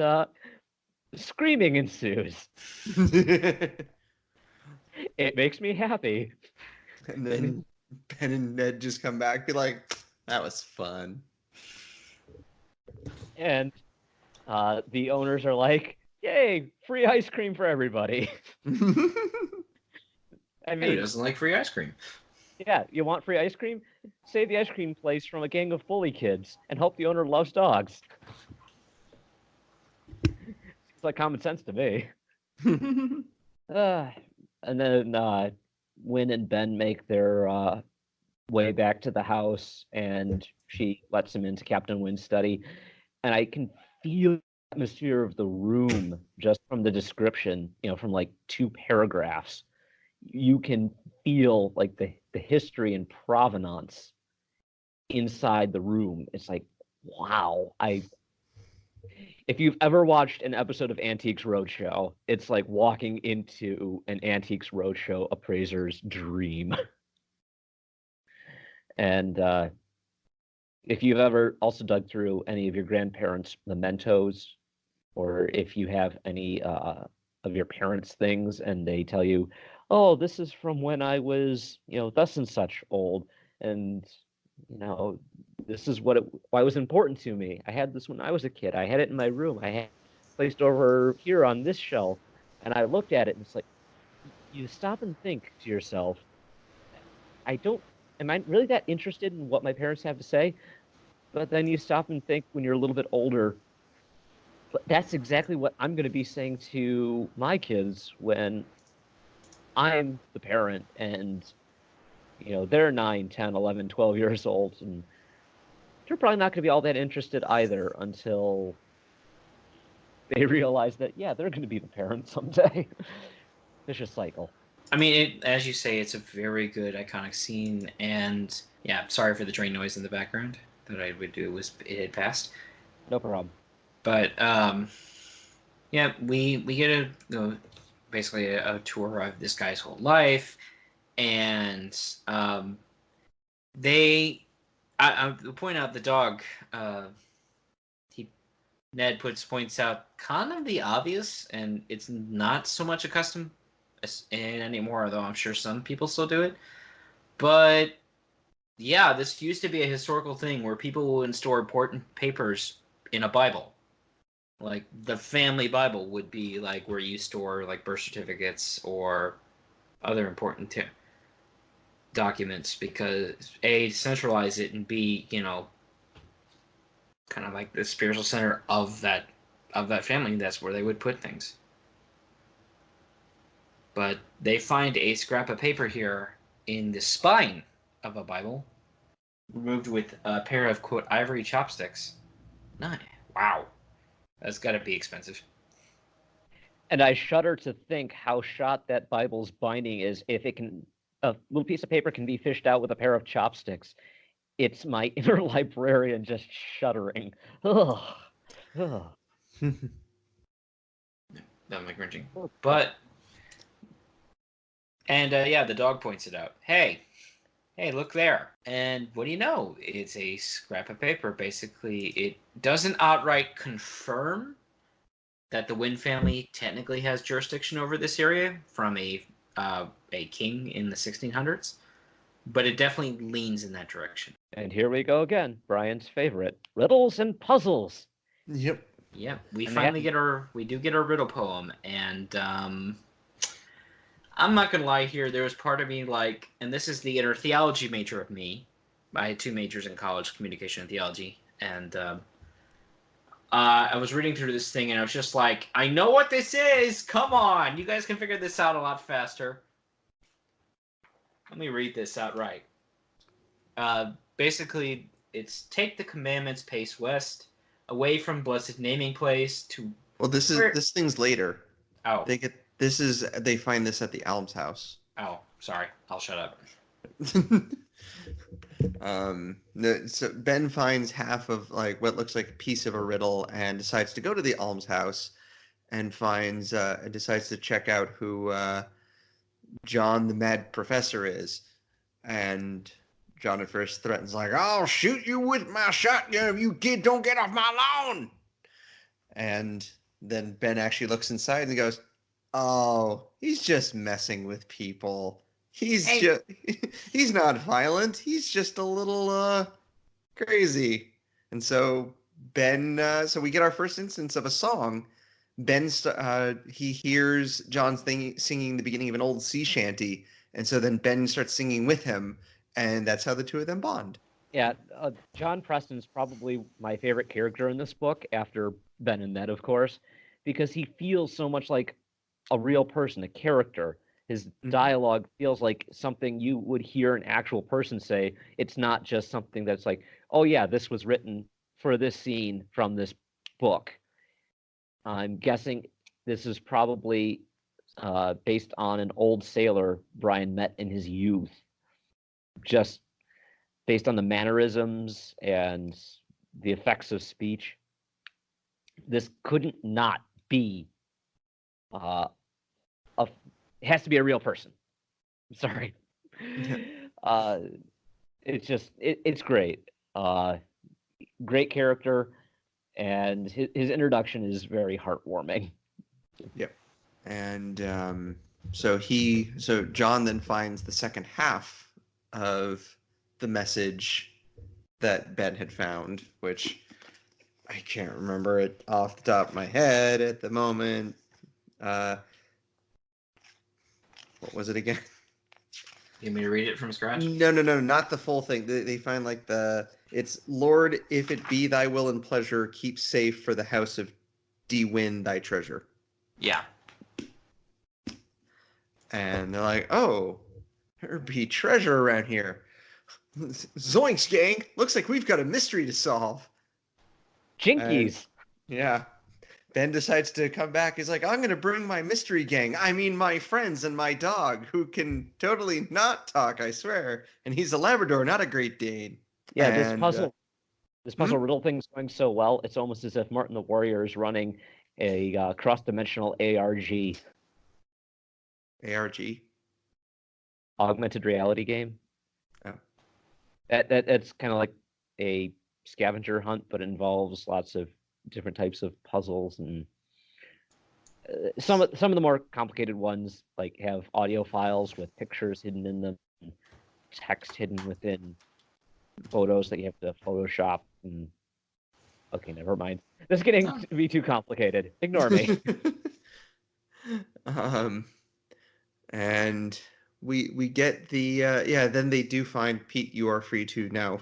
screaming ensues. It makes me happy. And then Ben and Ned just come back, be like, that was fun. And the owners are like, yay, free ice cream for everybody. I Who mean, doesn't like free ice cream? yeah, you want free ice cream? Save the ice cream place from a gang of bully kids and hope the owner loves dogs. It's like common sense to me. And then Wynn and Ben make their way back to the house, and she lets him into Captain Wynn's study. And I can feel the atmosphere of the room just from the description, from like 2 paragraphs. You can feel like the history and provenance inside the room. It's like, wow. If you've ever watched an episode of Antiques Roadshow, it's like walking into an Antiques Roadshow appraiser's dream. And if you've ever also dug through any of your grandparents' mementos, or if you have any of your parents' things, and they tell you, "Oh, this is from when I was, thus and such old," and you know, this is why it was important to me. I had this when I was a kid. I had it in my room. I had it placed over here on this shelf, and I looked at it, and it's like you stop and think to yourself, I don't. Am I really that interested in what my parents have to say? But then you stop and think when you're a little bit older, but that's exactly what I'm going to be saying to my kids when I'm the parent and they're 9, 10, 11, 12 years old, and they're probably not going to be all that interested either until they realize that, yeah, they're going to be the parent someday. Vicious cycle. I mean, as you say, it's a very good iconic scene, and yeah, sorry for the train noise in the background. That I would do was it had passed. No problem. But yeah, we get basically a tour of this guy's whole life, and they I point out the dog. Ned points out kind of the obvious, and it's not so much a custom anymore, though I'm sure some people still do it. But yeah, this used to be a historical thing where people would store important papers in a Bible. Like the family Bible would be like where you store like birth certificates or other important documents, because A, centralize it, and B, kind of like the spiritual center of that family. That's where they would put things. But they find a scrap of paper here in the spine of a Bible, removed with a pair of quote ivory chopsticks. Nice. Wow, that's got to be expensive. And I shudder to think how shot that Bible's binding is. If a little piece of paper can be fished out with a pair of chopsticks, it's my inner librarian just shuddering. Ugh. Ugh. Not my cringing. But, and yeah, the dog points it out. Hey, look there. And what do you know? It's a scrap of paper. Basically, it doesn't outright confirm that the Wynn family technically has jurisdiction over this area from a king in the 1600s, but it definitely leans in that direction. And here we go again, Brian's favorite, riddles and puzzles. Yep. Yeah, we And finally get our riddle poem, and I'm not gonna lie here. There was part of me like, and this is the inner theology major of me. I had 2 majors in college, communication and theology, and I was reading through this thing, and I was just like, I know what this is. Come on, you guys can figure this out a lot faster. Let me read this outright. Basically, it's take the commandments, pace west, away from blessed naming place to. Well, this thing's later. Oh. They find this at the almshouse. Oh, sorry. I'll shut up. So Ben finds half of like what looks like a piece of a riddle and decides to go to the almshouse and decides to check out who John the Mad Professor is. And John at first threatens like, "I'll shoot you with my shotgun if you kid don't get off my lawn." And then Ben actually looks inside and goes, "Oh, he's just messing with people. He's not violent. He's just a little crazy." And so so we get our first instance of a song. He hears John singing the beginning of an old sea shanty, and so then Ben starts singing with him, and that's how the two of them bond. Yeah, John Preston's probably my favorite character in this book, after Ben and Ned, of course, because he feels so much like a real person, a character. His dialogue feels like something you would hear an actual person say. It's not just something that's like, oh yeah, this was written for this scene from this book. I'm guessing this is probably based on an old sailor Brian met in his youth. Just based on the mannerisms and the effects of speech, this couldn't not be it has to be a real person. I'm sorry. It's just it's great. great character, and his introduction is very heartwarming. Yep. And so John then finds the second half of the message that Ben had found, which I can't remember it off the top of my head at the moment. What was it again? You want me to read it from scratch? No, not the full thing. They find like it's Lord, if it be thy will and pleasure, keep safe for the house of Win thy treasure. Yeah. And they're like, oh, there be treasure around here. Zoinks, gang! Looks like we've got a mystery to solve. Jinkies! Yeah. Ben decides to come back. He's like, I'm going to bring my mystery gang. I mean, my friends and my dog, who can totally not talk, I swear. And he's a Labrador, not a Great Dane. Yeah, this puzzle riddle thing's going so well, it's almost as if Martin the Warrior is running a cross-dimensional ARG. ARG? Augmented reality game. Oh. That's kind of like a scavenger hunt, but it involves lots of different types of puzzles, and some of the more complicated ones like have audio files with pictures hidden in them, and text hidden within photos that you have to Photoshop. And okay, never mind. This is getting to be too complicated. Ignore me. And we get the then they do find Pete. You are free to now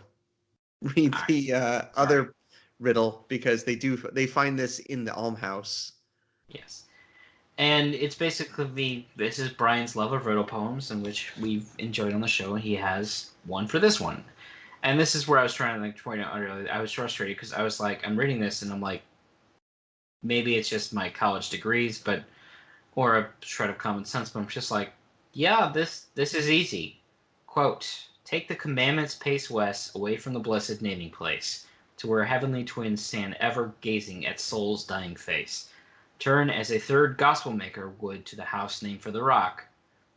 read the other riddle, because they find this in the almhouse. Yes. And it's basically, this is Brian's love of riddle poems, in which we've enjoyed on the show, and he has one for this one. And this is where I was trying to point out earlier. I was frustrated because I was like, I'm reading this and I'm like, maybe it's just my college degrees, or a shred of common sense, but I'm just like, yeah, this is easy. Quote, take the commandments pace west away from the blessed naming place, to where heavenly twins stand ever gazing at soul's dying face. Turn as a third gospel maker would to the house named for the rock.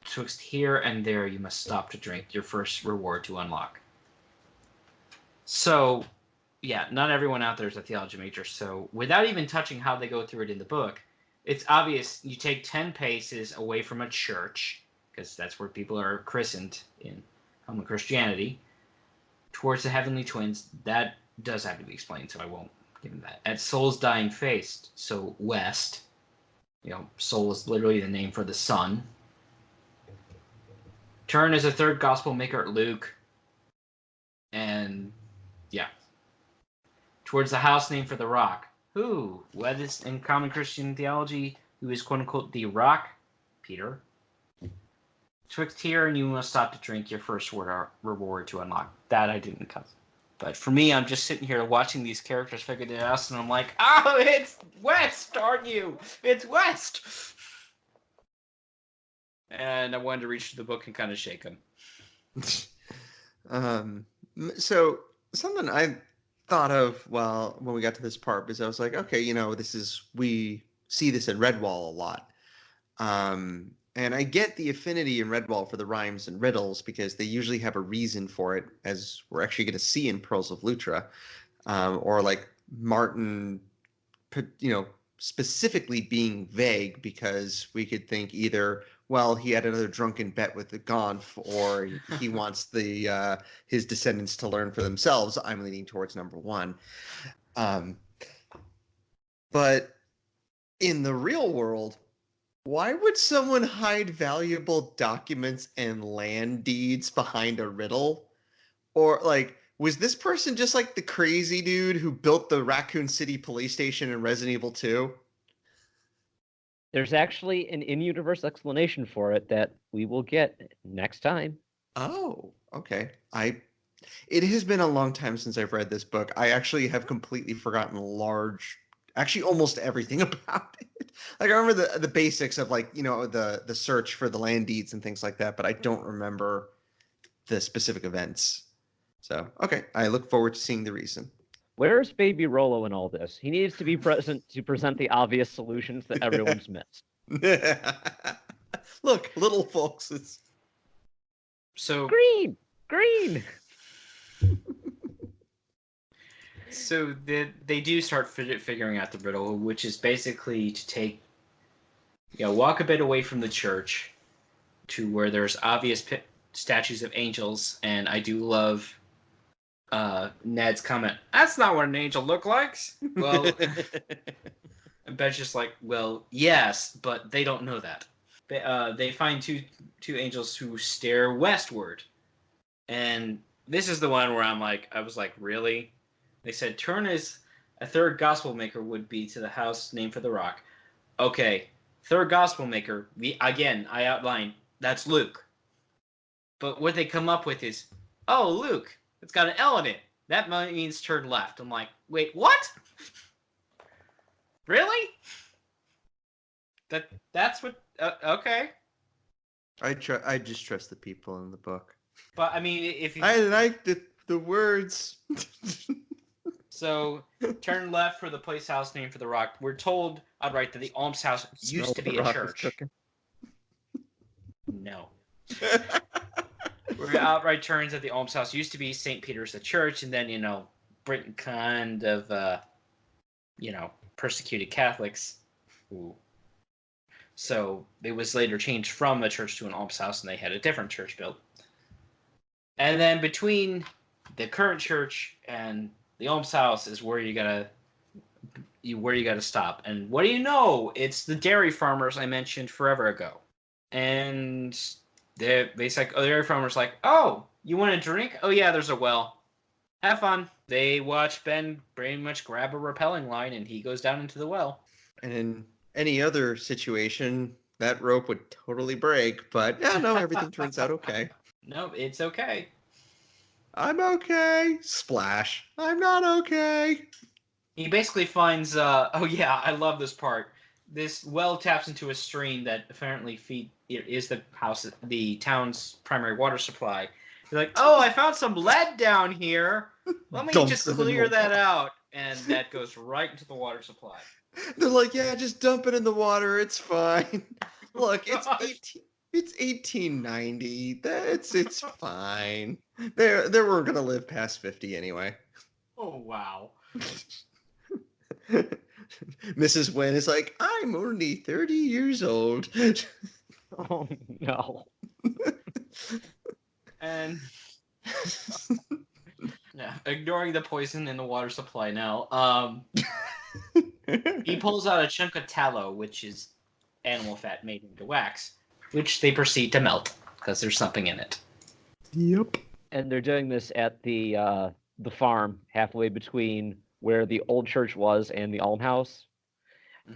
Twixt here and there you must stop to drink, your first reward to unlock. So, yeah, not everyone out there is a theology major, so without even touching how they go through it in the book, it's obvious you take 10 paces away from a church, because that's where people are christened in common Christianity, towards the heavenly twins. That does have to be explained, so I won't give them that. At soul's dying face, so west, soul is literally the name for the sun. Turn as a third gospel maker at Luke, and yeah, towards the house named for the rock. Who? What is in common Christian theology? Who is quote unquote the rock? Peter. Twixt here and you must stop to drink, your first reward to unlock. That I didn't cut. But for me, I'm just sitting here watching these characters figure it out, and I'm like, oh, it's West, aren't you? It's West. And I wanted to reach to the book and kind of shake him. So something I thought of when we got to this part, because I was like, okay, we see this in Redwall a lot. And I get the affinity in Redwall for the rhymes and riddles, because they usually have a reason for it, as we're actually going to see in Pearls of Lutra, or like Martin, specifically being vague, because we could think either, well, he had another drunken bet with the Gonf, or he wants his descendants to learn for themselves. I'm leaning towards number one. But in the real world, why would someone hide valuable documents and land deeds behind a riddle? Or, like, was this person just like the crazy dude who built the Raccoon City police station in Resident Evil 2? There's actually an in-universe explanation for it that we will get next time. Oh, okay. It has been a long time since I've read this book. I actually have completely forgotten actually almost everything about it. Like, I remember the basics of, like, the search for the land deeds and things like that, but I don't remember the specific events. So, okay, I look forward to seeing the reason. Where's Baby Rolo in all this? He needs to be present to present the obvious solutions that everyone's missed. Look, little folks, so green. So they do start figuring out the riddle, which is basically to take, walk a bit away from the church to where there's obvious statues of angels, and I do love Ned's comment. That's not what an angel looks like. Well, and Ben's just like, well, yes, but they don't know that. They find two angels who stare westward, and this is the one where I was like, really? They said, turn as a third gospel maker would be to the house named for the rock. Okay, third gospel maker. I outlined that's Luke. But what they come up with is, oh, Luke, it's got an L in it. That means turn left. I'm like, wait, what? Really? That's what? Okay. I just trust the people in the book. But I mean, if you... I like the words. So, turn left for the place house named for the rock. We're told outright that the almshouse used to be a church. No. We're outright turns that the almshouse used to be St. Peter's the church, and then, Britain kind of, persecuted Catholics. Ooh. So, it was later changed from a church to an almshouse, and they had a different church built. And then between the current church and the almshouse is where you gotta stop. And what do you know? It's the dairy farmers I mentioned forever ago. And the dairy farmers like, oh, you want a drink? Oh yeah, there's a well. Have fun. They watch Ben pretty much grab a rappelling line, and he goes down into the well. And in any other situation, that rope would totally break. But yeah, no, everything turns out okay. No, it's okay. I'm okay. Splash. I'm not okay. He basically finds, oh yeah, I love this part. This well taps into a stream that apparently is the town's primary water supply. They're like, oh, I found some lead down here. Let me just clear that out. And that goes right into the water supply. They're like, yeah, just dump it in the water. It's fine. Look, it's 1890. It's fine. They weren't gonna live past 50 anyway. Oh wow. Mrs. Wynn is like, I'm only 30 years old. Oh no. And yeah, ignoring the poison in the water supply now. He pulls out a chunk of tallow, which is animal fat made into wax, which they proceed to melt because there's something in it. Yep. And they're doing this at the farm, halfway between where the old church was and the almshouse,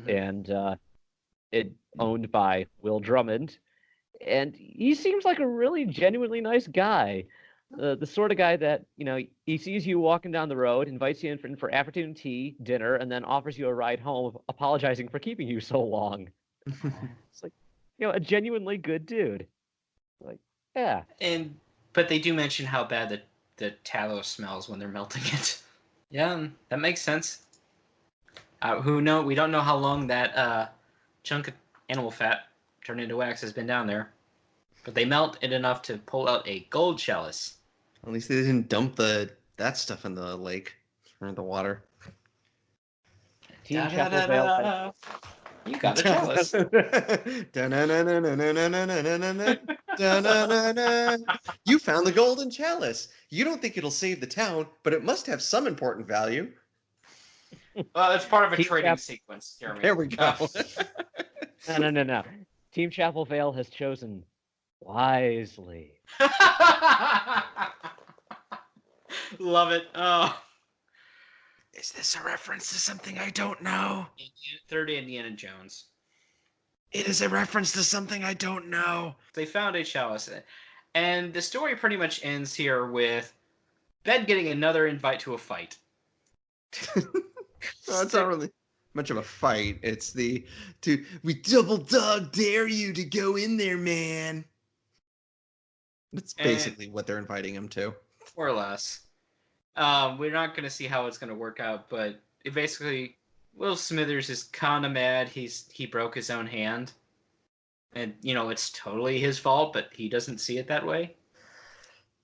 and it owned by Will Drummond, and he seems like a really genuinely nice guy. The sort of guy that, he sees you walking down the road, invites you in for afternoon tea, dinner, and then offers you a ride home, apologizing for keeping you so long. It's like, a genuinely good dude. Like, yeah. But they do mention how bad the tallow smells when they're melting it. Yeah, that makes sense. We don't know how long that chunk of animal fat turned into wax has been down there. But they melt it enough to pull out a gold chalice. At least they didn't dump that stuff in the lake or in the water. Team Chapel Vale. You got a chalice. You found the golden chalice. You don't think it'll save the town, but it must have some important value. Well, it's part of a trading sequence, Jeremy. There we go. No. Team Chapel Vale has chosen wisely. Love it. Oh. Is this a reference to something I don't know? Third Indiana Jones. It is a reference to something I don't know. They found a chalice. And the story pretty much ends here with Ben getting another invite to a fight. No, it's not really much of a fight. It's we double dog dare you to go in there, man. That's basically what they're inviting him to. More or less. We're not going to see how it's going to work out, but it basically, Will Smithers is kind of mad he broke his own hand. And, it's totally his fault, but he doesn't see it that way.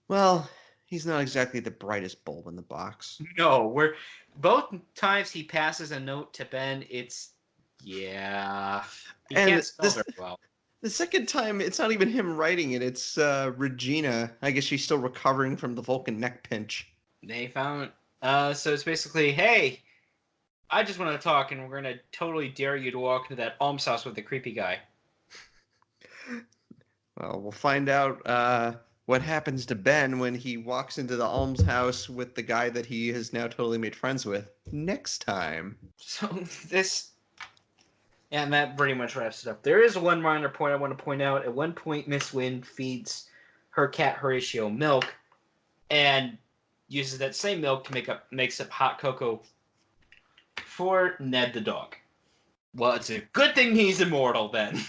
Well, He's not exactly the brightest bulb in the box. No, we're both times he passes a note to Ben. It's he can't spell very well. The second time, it's not even him writing it. It's Regina. I guess she's still recovering from the Vulcan neck pinch. They found. So it's basically, hey, I just want to talk, and we're gonna totally dare you to walk into that almshouse with the creepy guy. Well, we'll find out what happens to Ben when he walks into the almshouse with the guy that he has now totally made friends with next time. So and that pretty much wraps it up. There is one minor point I want to point out. At one point, Miss Wynn feeds her cat Horatio milk, and uses that same milk to makes up hot cocoa for Ned the dog. Well, it's a good thing he's immortal then.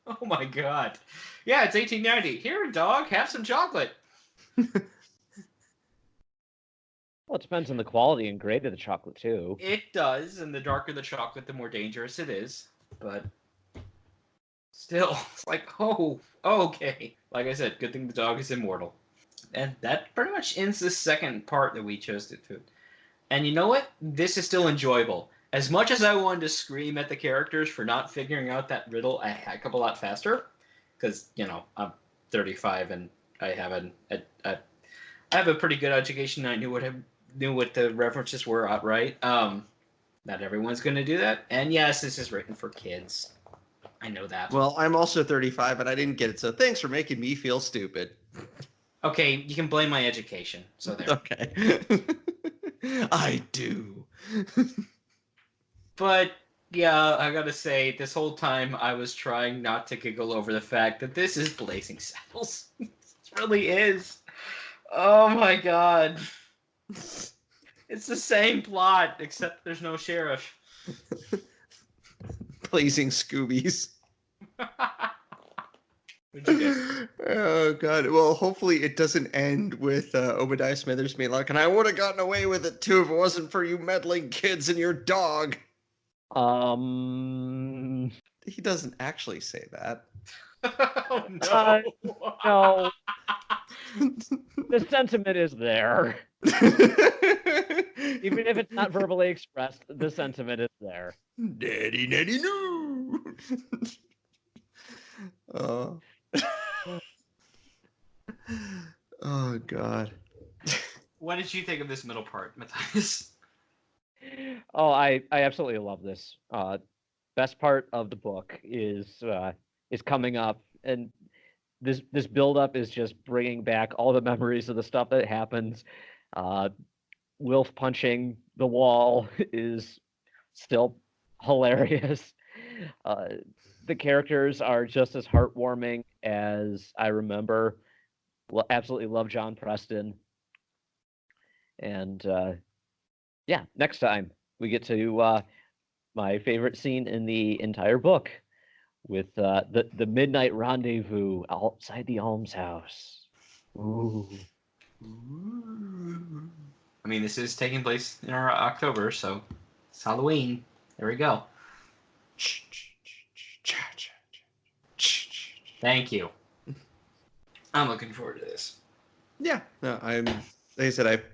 Oh my god. Yeah, it's 1890. Here, dog, have some chocolate. Well, it depends on the quality and grade of the chocolate, too. It does, and the darker the chocolate, the more dangerous it is. But still, it's like, oh, okay. Like I said, good thing the dog is immortal. And that pretty much ends the second part that we chose to do. And you know what? This is still enjoyable. As much as I wanted to scream at the characters for not figuring out that riddle a heck of a lot faster, because, I'm 35 and I have I have a pretty good education. I knew what the references were outright. Not everyone's going to do that. And yes, this is written for kids. I know that. Well, I'm also 35, but I didn't get it, so thanks for making me feel stupid. Okay, you can blame my education. So there. Okay. I do. But yeah, I gotta say, this whole time I was trying not to giggle over the fact that this is Blazing Saddles. It really is. Oh my god. It's the same plot, except there's no sheriff. Blazing Scoobies. What'd you guys? Oh god. Well, hopefully it doesn't end with Obadiah Smithers being like, and I would have gotten away with it too if it wasn't for you meddling kids and your dog. He doesn't actually say that. Oh, no. No. The sentiment is there. Even if it's not verbally expressed, the sentiment is there. Daddy, daddy, no. Oh. Oh god. What did you think of this middle part, Matthias? Oh, I absolutely love this. Best part of the book is coming up, and this build up is just bringing back all the memories of the stuff that happens. Wilf punching the wall is still hilarious. The characters are just as heartwarming as I remember. Well, absolutely love John Preston. And yeah, next time we get to my favorite scene in the entire book with the midnight rendezvous outside the almshouse. Ooh. I mean, this is taking place in our October, so it's Halloween. There we go. Thank you. I'm looking forward to this. Yeah, no, like I said, I've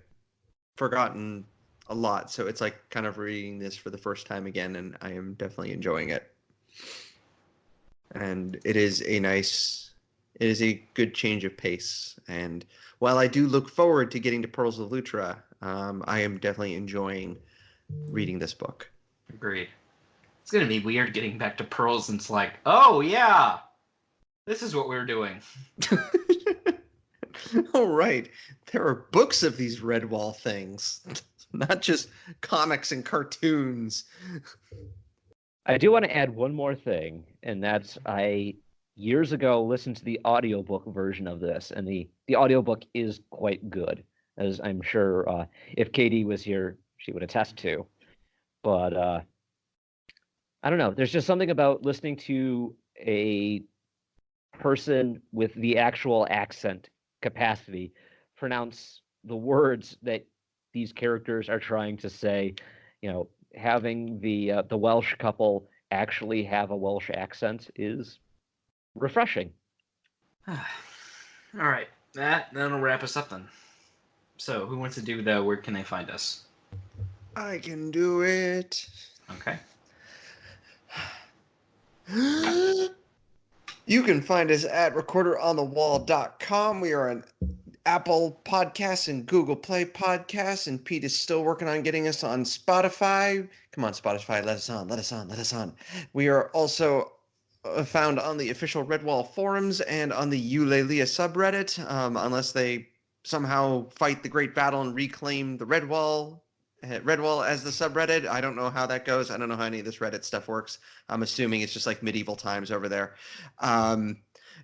forgotten a lot, so it's like kind of reading this for the first time again, and I am definitely enjoying it. And it is a good change of pace. And while I do look forward to getting to Pearls of Lutra, I am definitely enjoying reading this book. Agreed. It's gonna be weird getting back to Pearls and it's like, oh yeah, this is what we were doing. Oh, right. There are books of these Redwall things, not just comics and cartoons. I do want to add one more thing, and that's I years ago listened to the audiobook version of this, and the audiobook is quite good, as I'm sure if Katie was here, she would attest to. But I don't know. There's just something about listening to a person with the actual accent capacity pronounce the words that these characters are trying to say. Having the Welsh couple actually have a Welsh accent is refreshing. All right, that'll wrap us up then. So, who wants to do the where can they find us? I can do it. Okay. You can find us at recorderonthewall.com. We are on Apple Podcasts and Google Play Podcasts, and Pete is still working on getting us on Spotify. Come on, Spotify, let us on, let us on, let us on. We are also found on the official Redwall forums and on the Eulalia subreddit, unless they somehow fight the great battle and reclaim the Redwall as the subreddit. I don't know how that goes. I don't know how any of this Reddit stuff works. I'm assuming it's just like medieval times over there.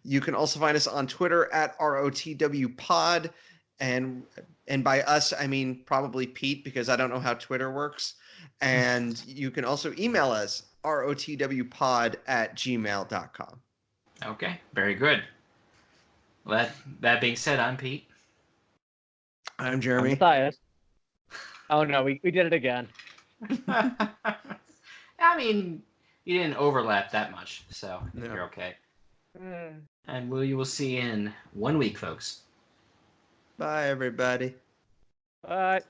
You can also find us on Twitter at ROTWPod. And by us, I mean probably Pete, because I don't know how Twitter works. And you can also email us, rotwpod@gmail.com. Okay, very good. Well, that being said, I'm Pete. I'm I'm Jeremy. Matthias. Oh no, we did it again. I mean, you didn't overlap that much, so I think No. you're okay. And we will see you in 1 week, folks. Bye, everybody. Bye.